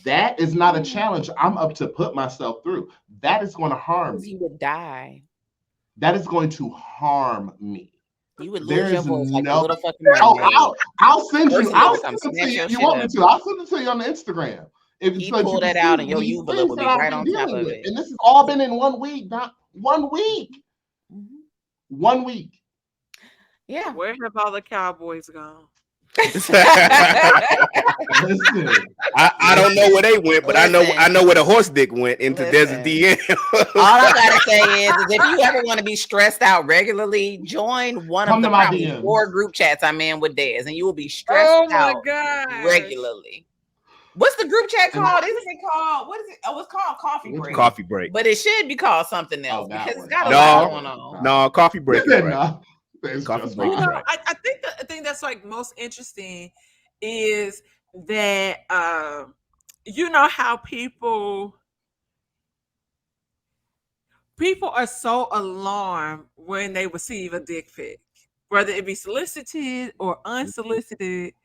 [SPEAKER 3] That is not a challenge I'm up to put myself through. That is going to harm me.
[SPEAKER 1] You would die.
[SPEAKER 3] That is going to harm me.
[SPEAKER 1] You would lose your voice like a little fucking
[SPEAKER 3] I'll send you. I'll send it to you. You want me to? I'll send it to you on the Instagram.
[SPEAKER 1] If you pull that out and your uvula will be right on top of it.
[SPEAKER 3] And this has all been in 1 week. Not 1 week. 1 week.
[SPEAKER 1] Yeah.
[SPEAKER 4] Where have all the cowboys gone?
[SPEAKER 3] Listen,
[SPEAKER 2] I don't know where they went, but I know where the horse dick went into Dezz DM.
[SPEAKER 1] All I gotta say is if you ever want to be stressed out regularly, join one of the probably 4 group chats I'm in with Dezz, and you will be stressed out regularly. What's the group chat called? Isn't it called? What is it? Oh, it's called Coffee Break.
[SPEAKER 2] Coffee Break.
[SPEAKER 1] But it should be called something else because it's got a lot going on.
[SPEAKER 2] No, Coffee Break.
[SPEAKER 3] Coffee
[SPEAKER 4] break. I think the thing that's like most interesting is that you know how people are so alarmed when they receive a dick pic, whether it be solicited or unsolicited.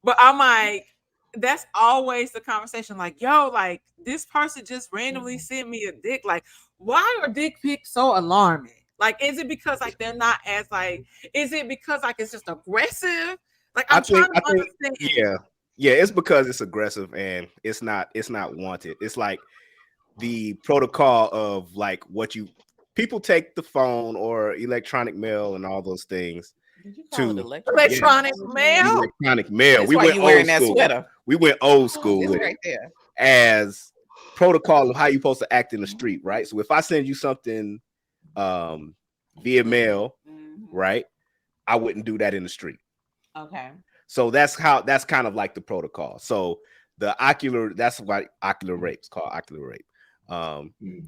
[SPEAKER 4] But I'm like, that's always the conversation. Like, yo, like this person just randomly sent me a dick. Like, why are dick pics so alarming? Like, is it because like they're not as like? Is it because like it's just aggressive? Like, I'm trying to understand.
[SPEAKER 2] Yeah, it's because it's aggressive and it's not wanted. It's like the protocol of like people take the phone or electronic mail and all those things to
[SPEAKER 4] electronic mail.
[SPEAKER 2] Electronic mail.
[SPEAKER 1] That's
[SPEAKER 2] we
[SPEAKER 1] why
[SPEAKER 2] went
[SPEAKER 1] you
[SPEAKER 2] old
[SPEAKER 1] wearing
[SPEAKER 2] school.
[SPEAKER 1] That sweater.
[SPEAKER 2] We went old school with
[SPEAKER 1] right
[SPEAKER 2] it
[SPEAKER 1] there.
[SPEAKER 2] as protocol of how you're supposed to act in the street, right? So if I send you something via mail, right, I wouldn't do that in the street.
[SPEAKER 1] Okay.
[SPEAKER 2] So that's kind of like the protocol. So that's why ocular rape is called ocular rape.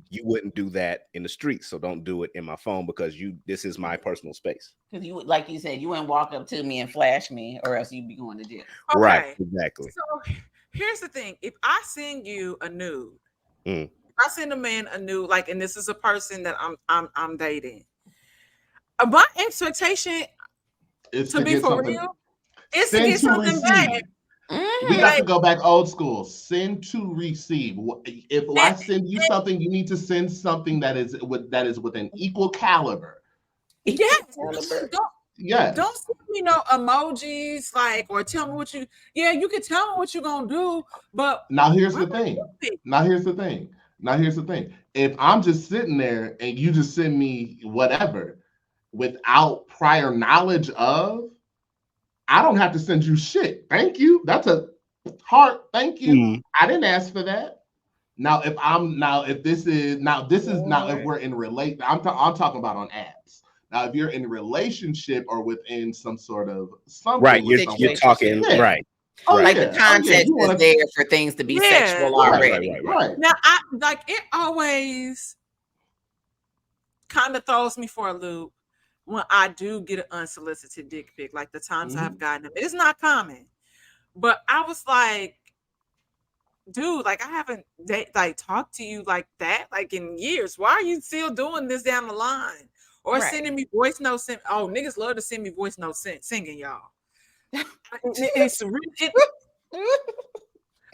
[SPEAKER 2] You wouldn't do that in the street, so don't do it in my phone because this is my personal space.
[SPEAKER 1] Because you, like you said, you wouldn't walk up to me and flash me, or else you'd be going to jail.
[SPEAKER 4] Okay.
[SPEAKER 2] Right, exactly.
[SPEAKER 4] So here's the thing: if I send you a nude, if I send a man a nude, like, and this is a person that I'm dating, my expectation is to be for real. It's to get something back.
[SPEAKER 3] We got to go back old school. Send to receive. If I send you something, you need to send something that is with an equal caliber.
[SPEAKER 4] Yes. Don't send me no emojis or tell me what you. Yeah, you can tell me what you're gonna do, but
[SPEAKER 3] now here's the thing. If I'm just sitting there and you just send me whatever without prior knowledge of, I don't have to send you shit. Thank you. That's a heart. Thank you. I didn't ask for that. Now, if we're in relate, I'm talking about on apps. Now, if you're in a relationship or within some sort of something,
[SPEAKER 2] right? You're talking right.
[SPEAKER 1] Like the context is there for things to be sexual already.
[SPEAKER 3] Right.
[SPEAKER 4] Now, it always kind of throws me for a loop when I do get an unsolicited dick pic, like the times I've gotten them. It's not common. But I was like, dude, like I haven't talked to you like that, like in years. Why are you still doing this down the line? or sending me voice notes. Oh, niggas love to send me voice notes singing, y'all. It's really.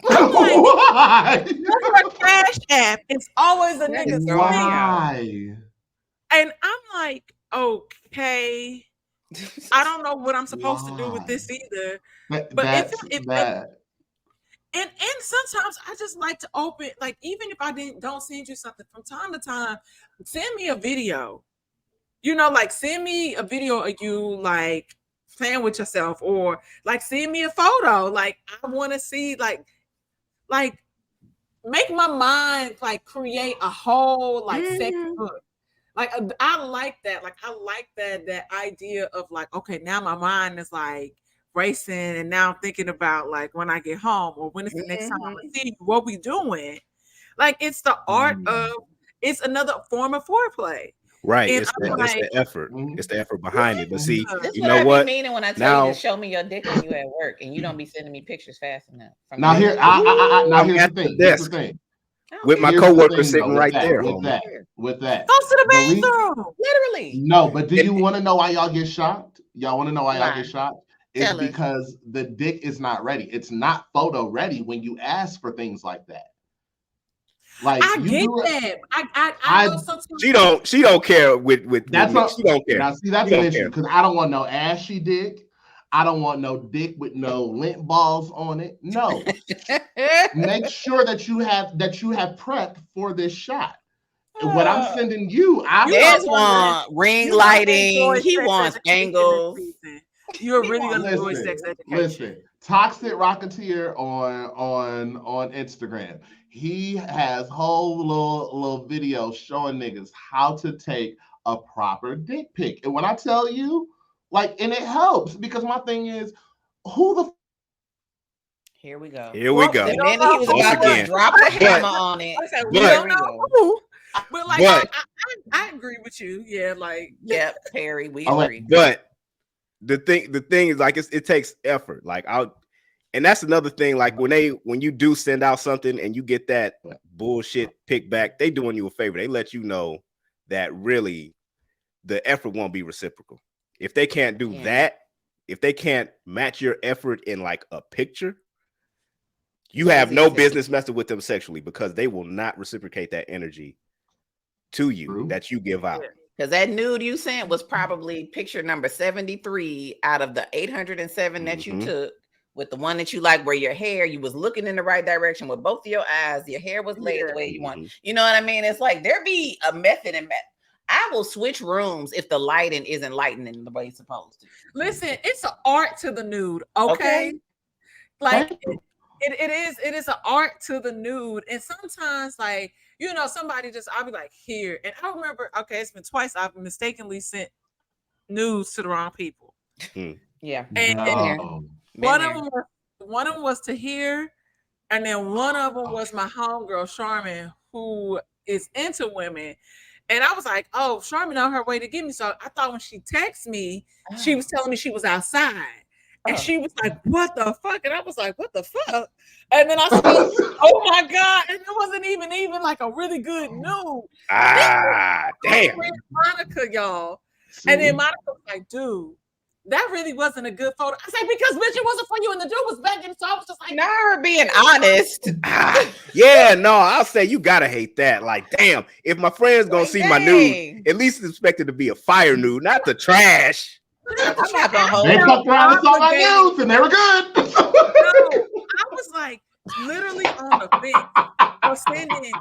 [SPEAKER 4] I'm like, for a Cash App, it's always a nigga singing.
[SPEAKER 3] Why?
[SPEAKER 4] And I'm like, okay, I don't know what I'm supposed to do with this either. But and sometimes I just like to open, like, even if I don't send you something from time to time, send me a video. You know, like send me a video of you like playing with yourself, or like send me a photo. Like I want to see like make my mind like create a whole like sex book. Like I like that. Like I like that idea of like, okay, now my mind is like racing, and now I'm thinking about like when I get home, or when is the next time I see you, what we doing. Like it's the art of, it's another form of foreplay.
[SPEAKER 2] Right. It's the effort. It's the effort behind it. But see, you know what?
[SPEAKER 1] Meaning when I tell you to show me your dick when you at work and you don't be sending me pictures fast enough.
[SPEAKER 3] Now here's the thing.
[SPEAKER 2] With my coworker sitting right there.
[SPEAKER 3] With that.
[SPEAKER 4] Go to the bathroom.
[SPEAKER 1] Literally.
[SPEAKER 3] No, but do you want to know why y'all get shocked? Y'all want to know why y'all get shocked? It's because the dick is not ready. It's not photo ready when you ask for things like that. Like
[SPEAKER 4] I get that. I know sometimes
[SPEAKER 2] she don't care with
[SPEAKER 3] that's
[SPEAKER 2] what she don't care.
[SPEAKER 3] Now see, that's an issue because I don't want no ashy dick. I don't want no dick with no lint balls on it. No. Make sure that you have prepped for this shot. What I'm sending you,
[SPEAKER 1] Dezz want ring lighting. He wants angles.
[SPEAKER 4] You're really gonna enjoy sex education.
[SPEAKER 3] Listen, Toxic Rocketeer on Instagram. He has whole little videos showing niggas how to take a proper dick pic. And when I tell you, like, and it helps because my thing is,
[SPEAKER 1] Here we go.
[SPEAKER 2] Here we go.
[SPEAKER 1] And then he was about to drop the hammer on it.
[SPEAKER 4] We don't know who. But like, I agree with you. Yeah, like,
[SPEAKER 1] yeah, Perry, we agree.
[SPEAKER 2] But the thing is, like, it takes effort. Like, and that's another thing. Like when you do send out something and you get that bullshit pick back, they doing you a favor. They let you know that really the effort won't be reciprocal. If they can't do that, if they can't match your effort in like a picture, you have no business messing with them sexually because they will not reciprocate that energy to you that you give out.
[SPEAKER 1] Because that nude you sent was probably picture number 73 out of the 807 that you took. With the one that you like, where your hair, you was looking in the right direction with both of your eyes, your hair was laid the way you want. You know what I mean? It's like there be a method and I will switch rooms if the lighting isn't lightening the way it's supposed to.
[SPEAKER 4] Listen, it's an art to the nude, okay? Like it is an art to the nude. And sometimes, like, you know, I'll be like, here. And I remember, it's been twice I've mistakenly sent nudes to the wrong people.
[SPEAKER 1] Yeah.
[SPEAKER 4] And one of them was to here, and then one of them was my homegirl Charmin, who is into women. And I was like, oh, Charmin on her way to get me. So I thought when she texted me, she was telling me she was outside. And she was like, what the fuck? And I was like, what the fuck? And then I said, oh my God. And it wasn't even like a really good nude.
[SPEAKER 2] Damn.
[SPEAKER 4] Monica, y'all. And then Monica was like, dude, that really wasn't a good photo. I said, because bitch, it wasn't for you, and the dude was begging. So I was just like,
[SPEAKER 1] now her being honest.
[SPEAKER 2] Yeah, no, I'll say you gotta hate that. Like, damn, if my friend's gonna see my nude, at least expect it to be a fire nude, not the trash.
[SPEAKER 3] I'm not gonna hold. They fucked around and saw my nudes, and they were good.
[SPEAKER 4] I was like literally on the fence of sending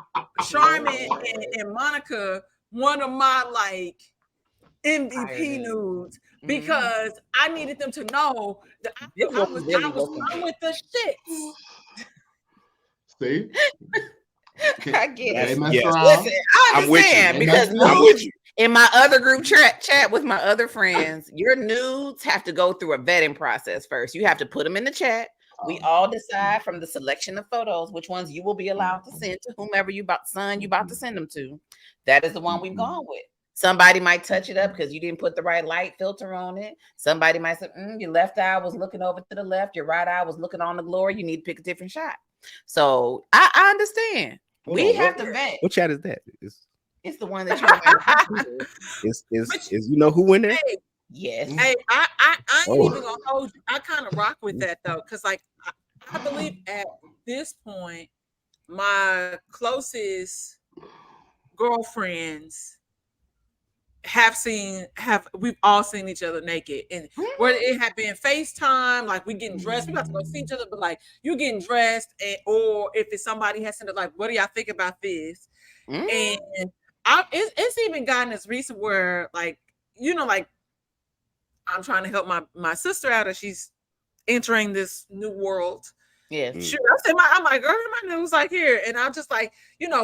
[SPEAKER 4] Charmin and Monica one of my like MVP nudes. Because I needed them to know that I was done with the shit.
[SPEAKER 3] See?
[SPEAKER 1] I get it.
[SPEAKER 3] Yes.
[SPEAKER 1] Listen, I understand because
[SPEAKER 2] I'm with you.
[SPEAKER 1] In my other group chat with my other friends, your nudes have to go through a vetting process first. You have to put them in the chat. We all decide from the selection of photos which ones you will be allowed to send to whomever you about to send them to. That is the one we've gone with. Somebody might touch it up because you didn't put the right light filter on it. Somebody might say, your left eye was looking over to the left. Your right eye was looking on the glory. You need to pick a different shot. So I understand. We have to vet.
[SPEAKER 2] What chat is that?
[SPEAKER 1] It's the one that you
[SPEAKER 2] is you know who in there?
[SPEAKER 4] Hey,
[SPEAKER 1] yes.
[SPEAKER 4] Hey, I ain't even gonna hold you. I kind of rock with that though, because like I believe at this point, my closest girlfriends we've all seen each other naked, and whether it had been FaceTime, like we getting dressed, we got to go see each other, but like you getting dressed, or if it's somebody has to like, what do y'all think about this? And it's even gotten as recent where like, like I'm trying to help my sister out as she's entering this new world.
[SPEAKER 1] Yes.
[SPEAKER 4] Sure. I'm like, girl, my news like here. And I'm just like,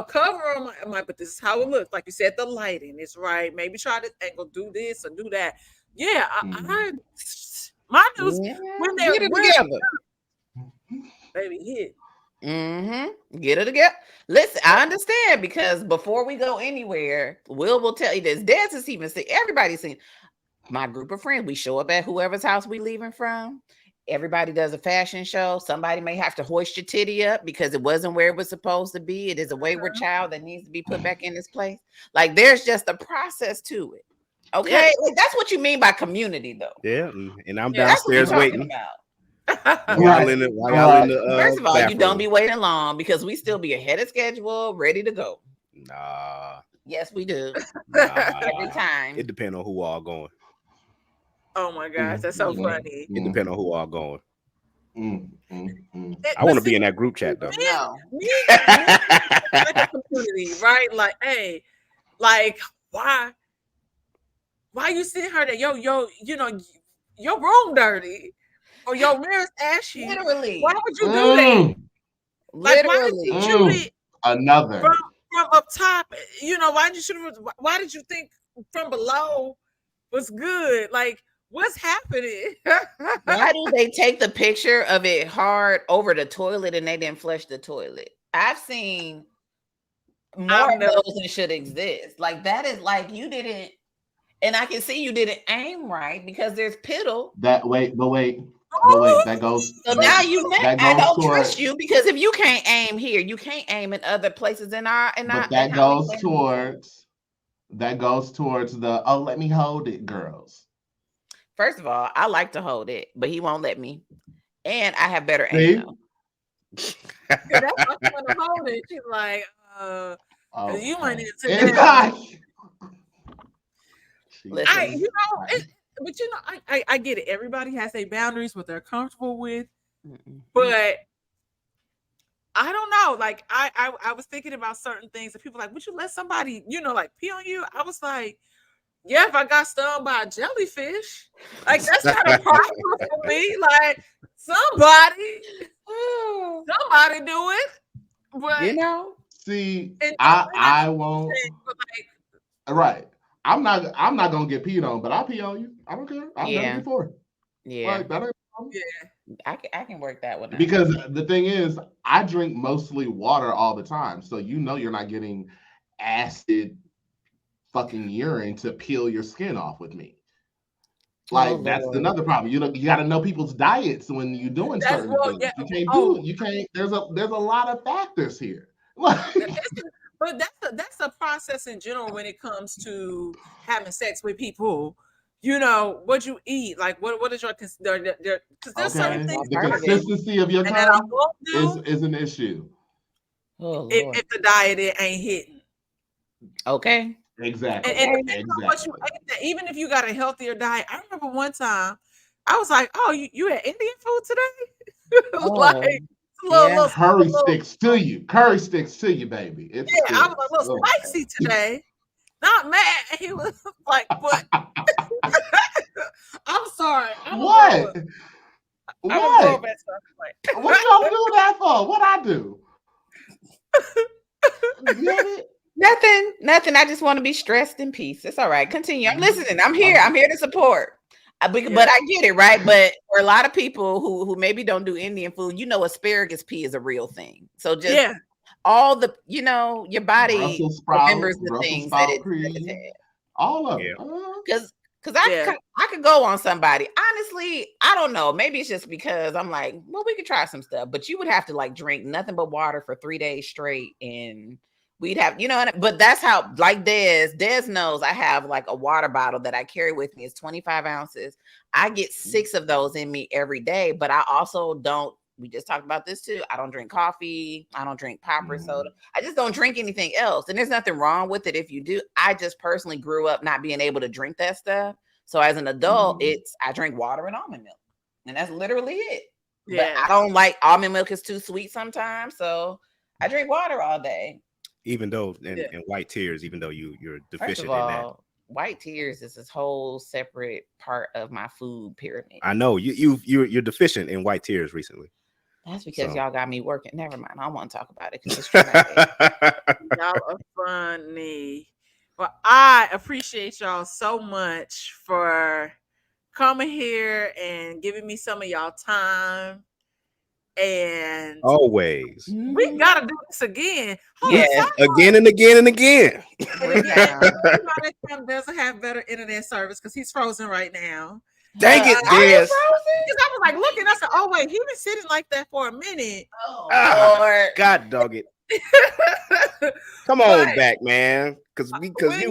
[SPEAKER 4] cover them. I'm like, but this is how it looks. Like you said, the lighting is right. Maybe try this angle, do this or do that. Yeah. My news when they're
[SPEAKER 1] get it together.
[SPEAKER 4] Baby hit.
[SPEAKER 1] Get it together. Listen, I understand, because before we go anywhere, will tell you this. Dezz has even seen, everybody's seen my group of friends. We show up at whoever's house we leaving from. Everybody does a fashion show. Somebody may have to hoist your titty up because it wasn't where it was supposed to be. It is a wayward child that needs to be put back in its place. Like there's just a process to it. Okay. Yeah. Like, that's what you mean by community though.
[SPEAKER 2] Yeah. And I'm downstairs waiting.
[SPEAKER 1] First of all, you don't be waiting long because we still be ahead of schedule, ready to go.
[SPEAKER 2] Nah.
[SPEAKER 1] Yes, we do. Every time.
[SPEAKER 2] It depends on who all going.
[SPEAKER 4] Oh my gosh, that's so funny.
[SPEAKER 2] It depends on who all going. I want to be in that group chat though.
[SPEAKER 4] Me, community, right? Like, hey, like why you sitting her that your room dirty or your mirror's ashy?
[SPEAKER 1] Literally.
[SPEAKER 4] Why would you do that? Like, why did you shoot it
[SPEAKER 3] another
[SPEAKER 4] from up top? Why did you shoot it? Why did you think from below was good? Like, what's happening?
[SPEAKER 1] Why do they take the picture of it hard over the toilet and they didn't flush the toilet? I've seen more of those than should exist. Like that is like you didn't, and I can see you didn't aim right because there's piddle.
[SPEAKER 3] That goes.
[SPEAKER 1] So now I don't trust you because if you can't aim here, you can't aim in other places
[SPEAKER 3] that goes towards the let me hold it, girls.
[SPEAKER 1] First of all, I like to hold it, but he won't let me. And I have better aim though.
[SPEAKER 4] That's why I want to hold it. She's like, you might need to sit down. I get it. Everybody has their boundaries, what they're comfortable with. But I don't know. Like I was thinking about certain things and people like, would you let somebody, like pee on you? I was like, yeah, if I got stung by a jellyfish, like that's not a problem for me. Like somebody do it. But
[SPEAKER 3] see, I won't. Right. I'm not gonna get peed on, but I'll pee on you. I don't care. I've done it before.
[SPEAKER 1] Yeah.
[SPEAKER 3] Like, that ain't
[SPEAKER 1] I can work that one out.
[SPEAKER 3] Because the thing is, I drink mostly water all the time, so you're not getting acid fucking urine to peel your skin off with me. Like that's another problem. You got to know people's diets when you're doing certain things. Yeah. You can't. There's a lot of factors here.
[SPEAKER 4] But that's a process in general when it comes to having sex with people. What you eat, like what is your because there's certain things.
[SPEAKER 3] The consistency of your time is an issue.
[SPEAKER 4] If the diet ain't hitting.
[SPEAKER 1] Okay.
[SPEAKER 3] Exactly.
[SPEAKER 4] And what you ate, even if you got a healthier diet. I remember one time I was like, "Oh, you had Indian food today?" Like little
[SPEAKER 3] curry sticks to you. Curry sticks to you, baby. It's good.
[SPEAKER 4] I was a little spicy today. Not mad. He was like, "But I'm sorry."
[SPEAKER 3] What? What y'all do that for? What I do?
[SPEAKER 1] Get it? Nothing. I just want to be stressed in peace. It's all right. Continue. I'm listening. I'm here. I'm here to support. But I get it, right? But for a lot of people who maybe don't do Indian food, asparagus pea is a real thing. So just all the, your body remembers the things that it had.
[SPEAKER 3] All of it.
[SPEAKER 1] Because I could go on somebody. Honestly, I don't know. Maybe it's just because I'm like, well, we could try some stuff. But you would have to like drink nothing but water for 3 days straight and we'd have, but that's how, like Dezz knows I have like a water bottle that I carry with me. It's 25 ounces. I get 6 of those in me every day, but I also don't, we just talked about this too. I don't drink coffee. I don't drink pop or soda. I just don't drink anything else. And there's nothing wrong with it if you do. I just personally grew up not being able to drink that stuff. So as an adult, I drink water and almond milk. And that's literally it. Yeah. But I don't like almond milk, is too sweet sometimes. So I drink water all day.
[SPEAKER 2] Even though in white tears, even though you're deficient
[SPEAKER 1] all,
[SPEAKER 2] in that.
[SPEAKER 1] White tears is this whole separate part of my food pyramid.
[SPEAKER 2] I know you're deficient in white tears recently.
[SPEAKER 1] That's because y'all got me working. Never mind. I don't want to talk about it because it's traumatic.
[SPEAKER 4] Y'all are funny. Well, I appreciate y'all so much for coming here and giving me some of y'all time. And
[SPEAKER 2] always
[SPEAKER 4] we gotta do this again.
[SPEAKER 2] Again and again and again.
[SPEAKER 4] Tim doesn't have better internet service because he's frozen right now.
[SPEAKER 2] Dang it, Dezz.
[SPEAKER 4] Because I was like looking, I said, "Oh wait, he been sitting like that for a minute."
[SPEAKER 1] Lord.
[SPEAKER 2] God dog it. Come on back, man. Because
[SPEAKER 4] anybody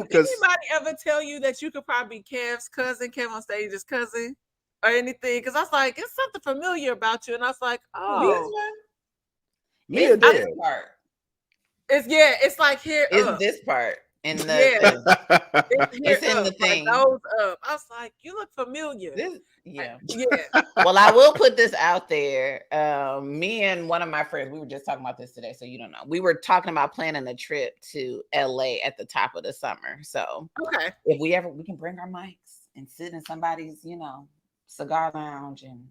[SPEAKER 4] ever tell you that you could probably be Kev's cousin, Kev on stage's cousin? Or anything, because I was like, it's something familiar about you, and I was like,
[SPEAKER 1] it's this part.
[SPEAKER 4] It's like here.
[SPEAKER 1] It's this part in the
[SPEAKER 4] it's
[SPEAKER 1] in the thing.
[SPEAKER 4] Like those up. I was like, you look familiar.
[SPEAKER 1] Well, I will put this out there. Me and one of my friends, we were just talking about this today, so you don't know. We were talking about planning a trip to LA at the top of the summer. So if we can bring our mics and sit in somebody's, cigar lounge and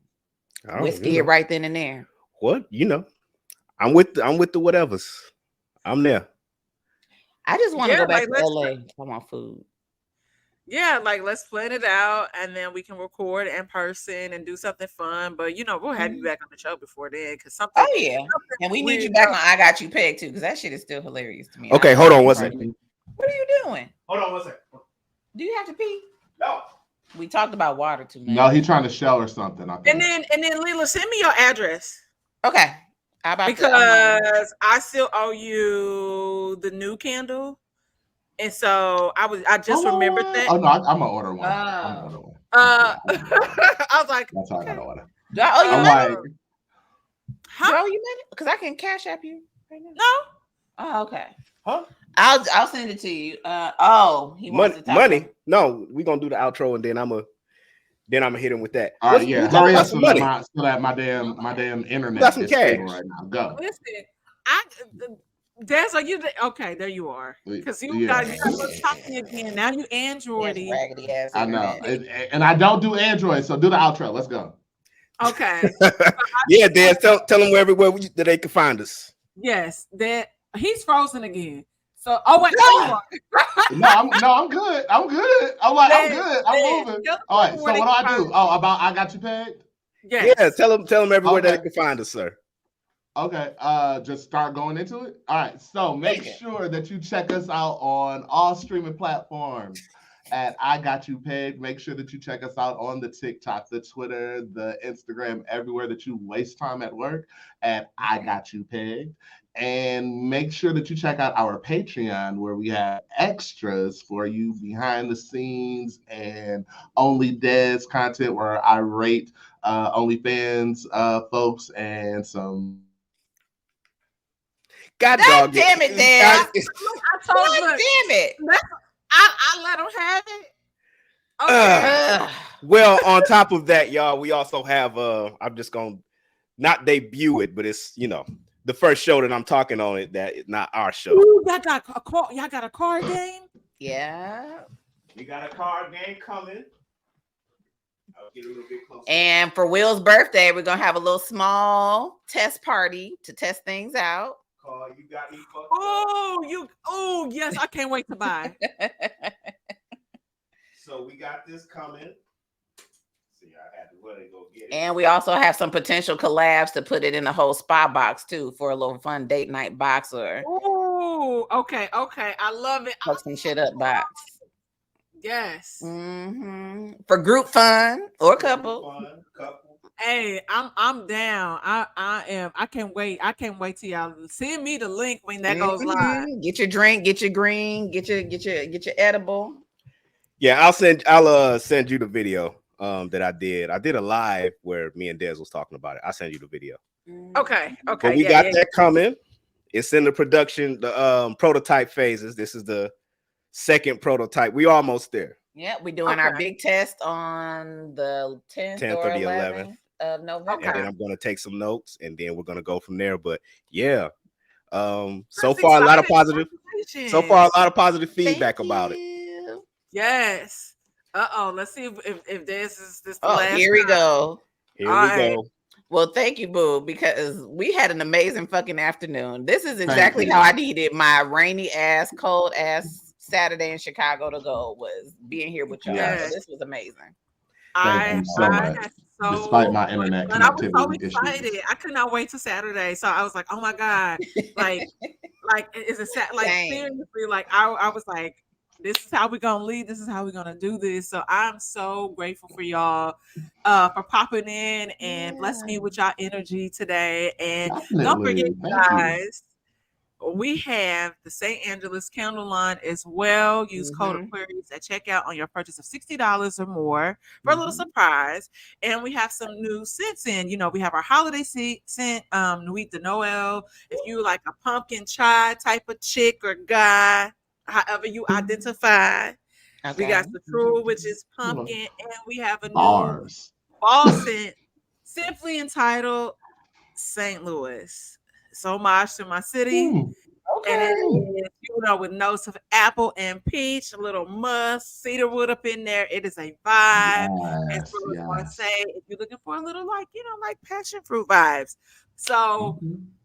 [SPEAKER 1] whiskey it right then and there.
[SPEAKER 2] What I'm with the whatevers. I'm there.
[SPEAKER 1] I just want to go back to LA. I want food.
[SPEAKER 4] Yeah, like let's plan it out and then we can record in person and do something fun. But we'll have you back on the show before then because something.
[SPEAKER 1] Oh yeah, and we need you back on I Got You Pegged too because that shit is still hilarious to me.
[SPEAKER 2] Okay, hold on one second.
[SPEAKER 1] What are you doing?
[SPEAKER 2] Hold on one second.
[SPEAKER 1] Do you have to pee?
[SPEAKER 2] No.
[SPEAKER 1] We talked about water too much.
[SPEAKER 3] No, he's trying to show or something. I think.
[SPEAKER 4] And then Leela, send me your address.
[SPEAKER 1] Okay. How about
[SPEAKER 4] because I still owe you the new candle, and so I just remembered that.
[SPEAKER 3] Oh no, I'm gonna order one.
[SPEAKER 4] I was like,
[SPEAKER 3] that's how I gotta order.
[SPEAKER 1] Do I owe you money? Do I owe you money? Because I can cash app you right now.
[SPEAKER 4] No.
[SPEAKER 1] Oh, okay.
[SPEAKER 2] Huh?
[SPEAKER 1] I'll send it to you. He wants
[SPEAKER 2] money. No, we're gonna do the outro and then I'm gonna hit him with that.
[SPEAKER 3] All right, hurry up so that my damn internet
[SPEAKER 2] got some cash
[SPEAKER 3] right now. Go.
[SPEAKER 4] Listen, Dezz, are you okay? There you are. Because you got to talk to me again. Now you Androidy.
[SPEAKER 1] Raggedy ass.
[SPEAKER 3] I know, and I don't do Android, so do the outro. Let's go.
[SPEAKER 4] Okay.
[SPEAKER 2] Yeah, Dezz, tell them everywhere that they can find us.
[SPEAKER 4] Yes, that he's frozen again. So, wait,
[SPEAKER 3] I'm good. I'm good. I'm good. I'm moving. All right. So what do I do? Oh, about I Got You Pegged?
[SPEAKER 2] Yes. Yeah. Tell them everywhere that they can find us, sir.
[SPEAKER 3] Okay. Just start going into it. All right. So make sure that you check us out on all streaming platforms at I Got You Pegged. Make sure that you check us out on the TikTok, the Twitter, the Instagram, everywhere that you waste time at work at I Got You Pegged. And make sure that you check out our Patreon where we have extras for you behind the scenes and only Dezz content where I rate OnlyFans folks and some.
[SPEAKER 1] God damn it, Dezz. God damn it.
[SPEAKER 4] I let him have it. Okay.
[SPEAKER 2] Well, on top of that, y'all, we also have I'm just gonna not debut it, but it's the first show that I'm talking on it that is not our show.
[SPEAKER 4] Ooh, y'all got a card game?
[SPEAKER 1] Yeah.
[SPEAKER 2] We got a card game coming. I'll get a little bit closer.
[SPEAKER 1] And for Will's birthday, we're gonna have a little small test party to test things out.
[SPEAKER 2] You got me fucked
[SPEAKER 4] up. Oh yes, I can't wait to buy.
[SPEAKER 2] So we got this coming. I had to really go get it.
[SPEAKER 1] And we also have some potential collabs to put it in a whole spa box too for a little fun date night box or.
[SPEAKER 4] Oh, okay. I love it.
[SPEAKER 1] Fuck some shit up box.
[SPEAKER 4] Yes.
[SPEAKER 1] For group fun or couple.
[SPEAKER 4] Hey, I'm down. I am. I can't wait. I can't wait till y'all send me the link when that goes live.
[SPEAKER 1] Get your drink, get your green, get your edible.
[SPEAKER 2] Yeah, I'll send you the video that I did. I did a live where me and Dezz was talking about it. I'll send you the video.
[SPEAKER 4] Okay.
[SPEAKER 2] But we got that coming. It's in the production, the prototype phases. This is the second prototype. We almost there.
[SPEAKER 1] Yeah, we're doing our big test on the 10th or the 11th of November.
[SPEAKER 2] And then I'm going to take some notes, and then we're going to go from there. But yeah, so far a lot of positive feedback about it.
[SPEAKER 4] Yes. Let's see if this is this. Last
[SPEAKER 1] here we go.
[SPEAKER 2] Here we go.
[SPEAKER 1] Well, thank you, Boo, because we had an amazing fucking afternoon. This is exactly how I needed my rainy ass, cold ass Saturday in Chicago to go, was being here with y'all. Yes. So this was amazing.
[SPEAKER 3] Thank you so much. Despite my internet connectivity,
[SPEAKER 4] I was so excited. Issues. I could not wait till Saturday. So I was like, oh my God. Like is it like seriously, like I was like, this is how we're gonna lead. This is how we're gonna do this. So I'm so grateful for y'all for popping in and blessing me with y'all energy today. And don't forget, guys, we have the St. Angela's candle line as well. Use code Aquarius at checkout on your purchase of $60 or more for a little surprise. And we have some new scents in. You know, we have our holiday scent, Nuit de Noël. If you like a pumpkin chai type of chick or guy, however you identify. We got the True, which is pumpkin, and we have a new fall scent simply entitled St. Louis. So much to my city. And it is, you know, with notes of apple and peach, a little musk, cedarwood up in there. It is a vibe. As well as I want to say, if you're looking for a little like passion fruit vibes. So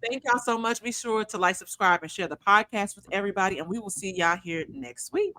[SPEAKER 4] thank y'all so much. Be sure to like, subscribe, and share the podcast with everybody. And we will see y'all here next week.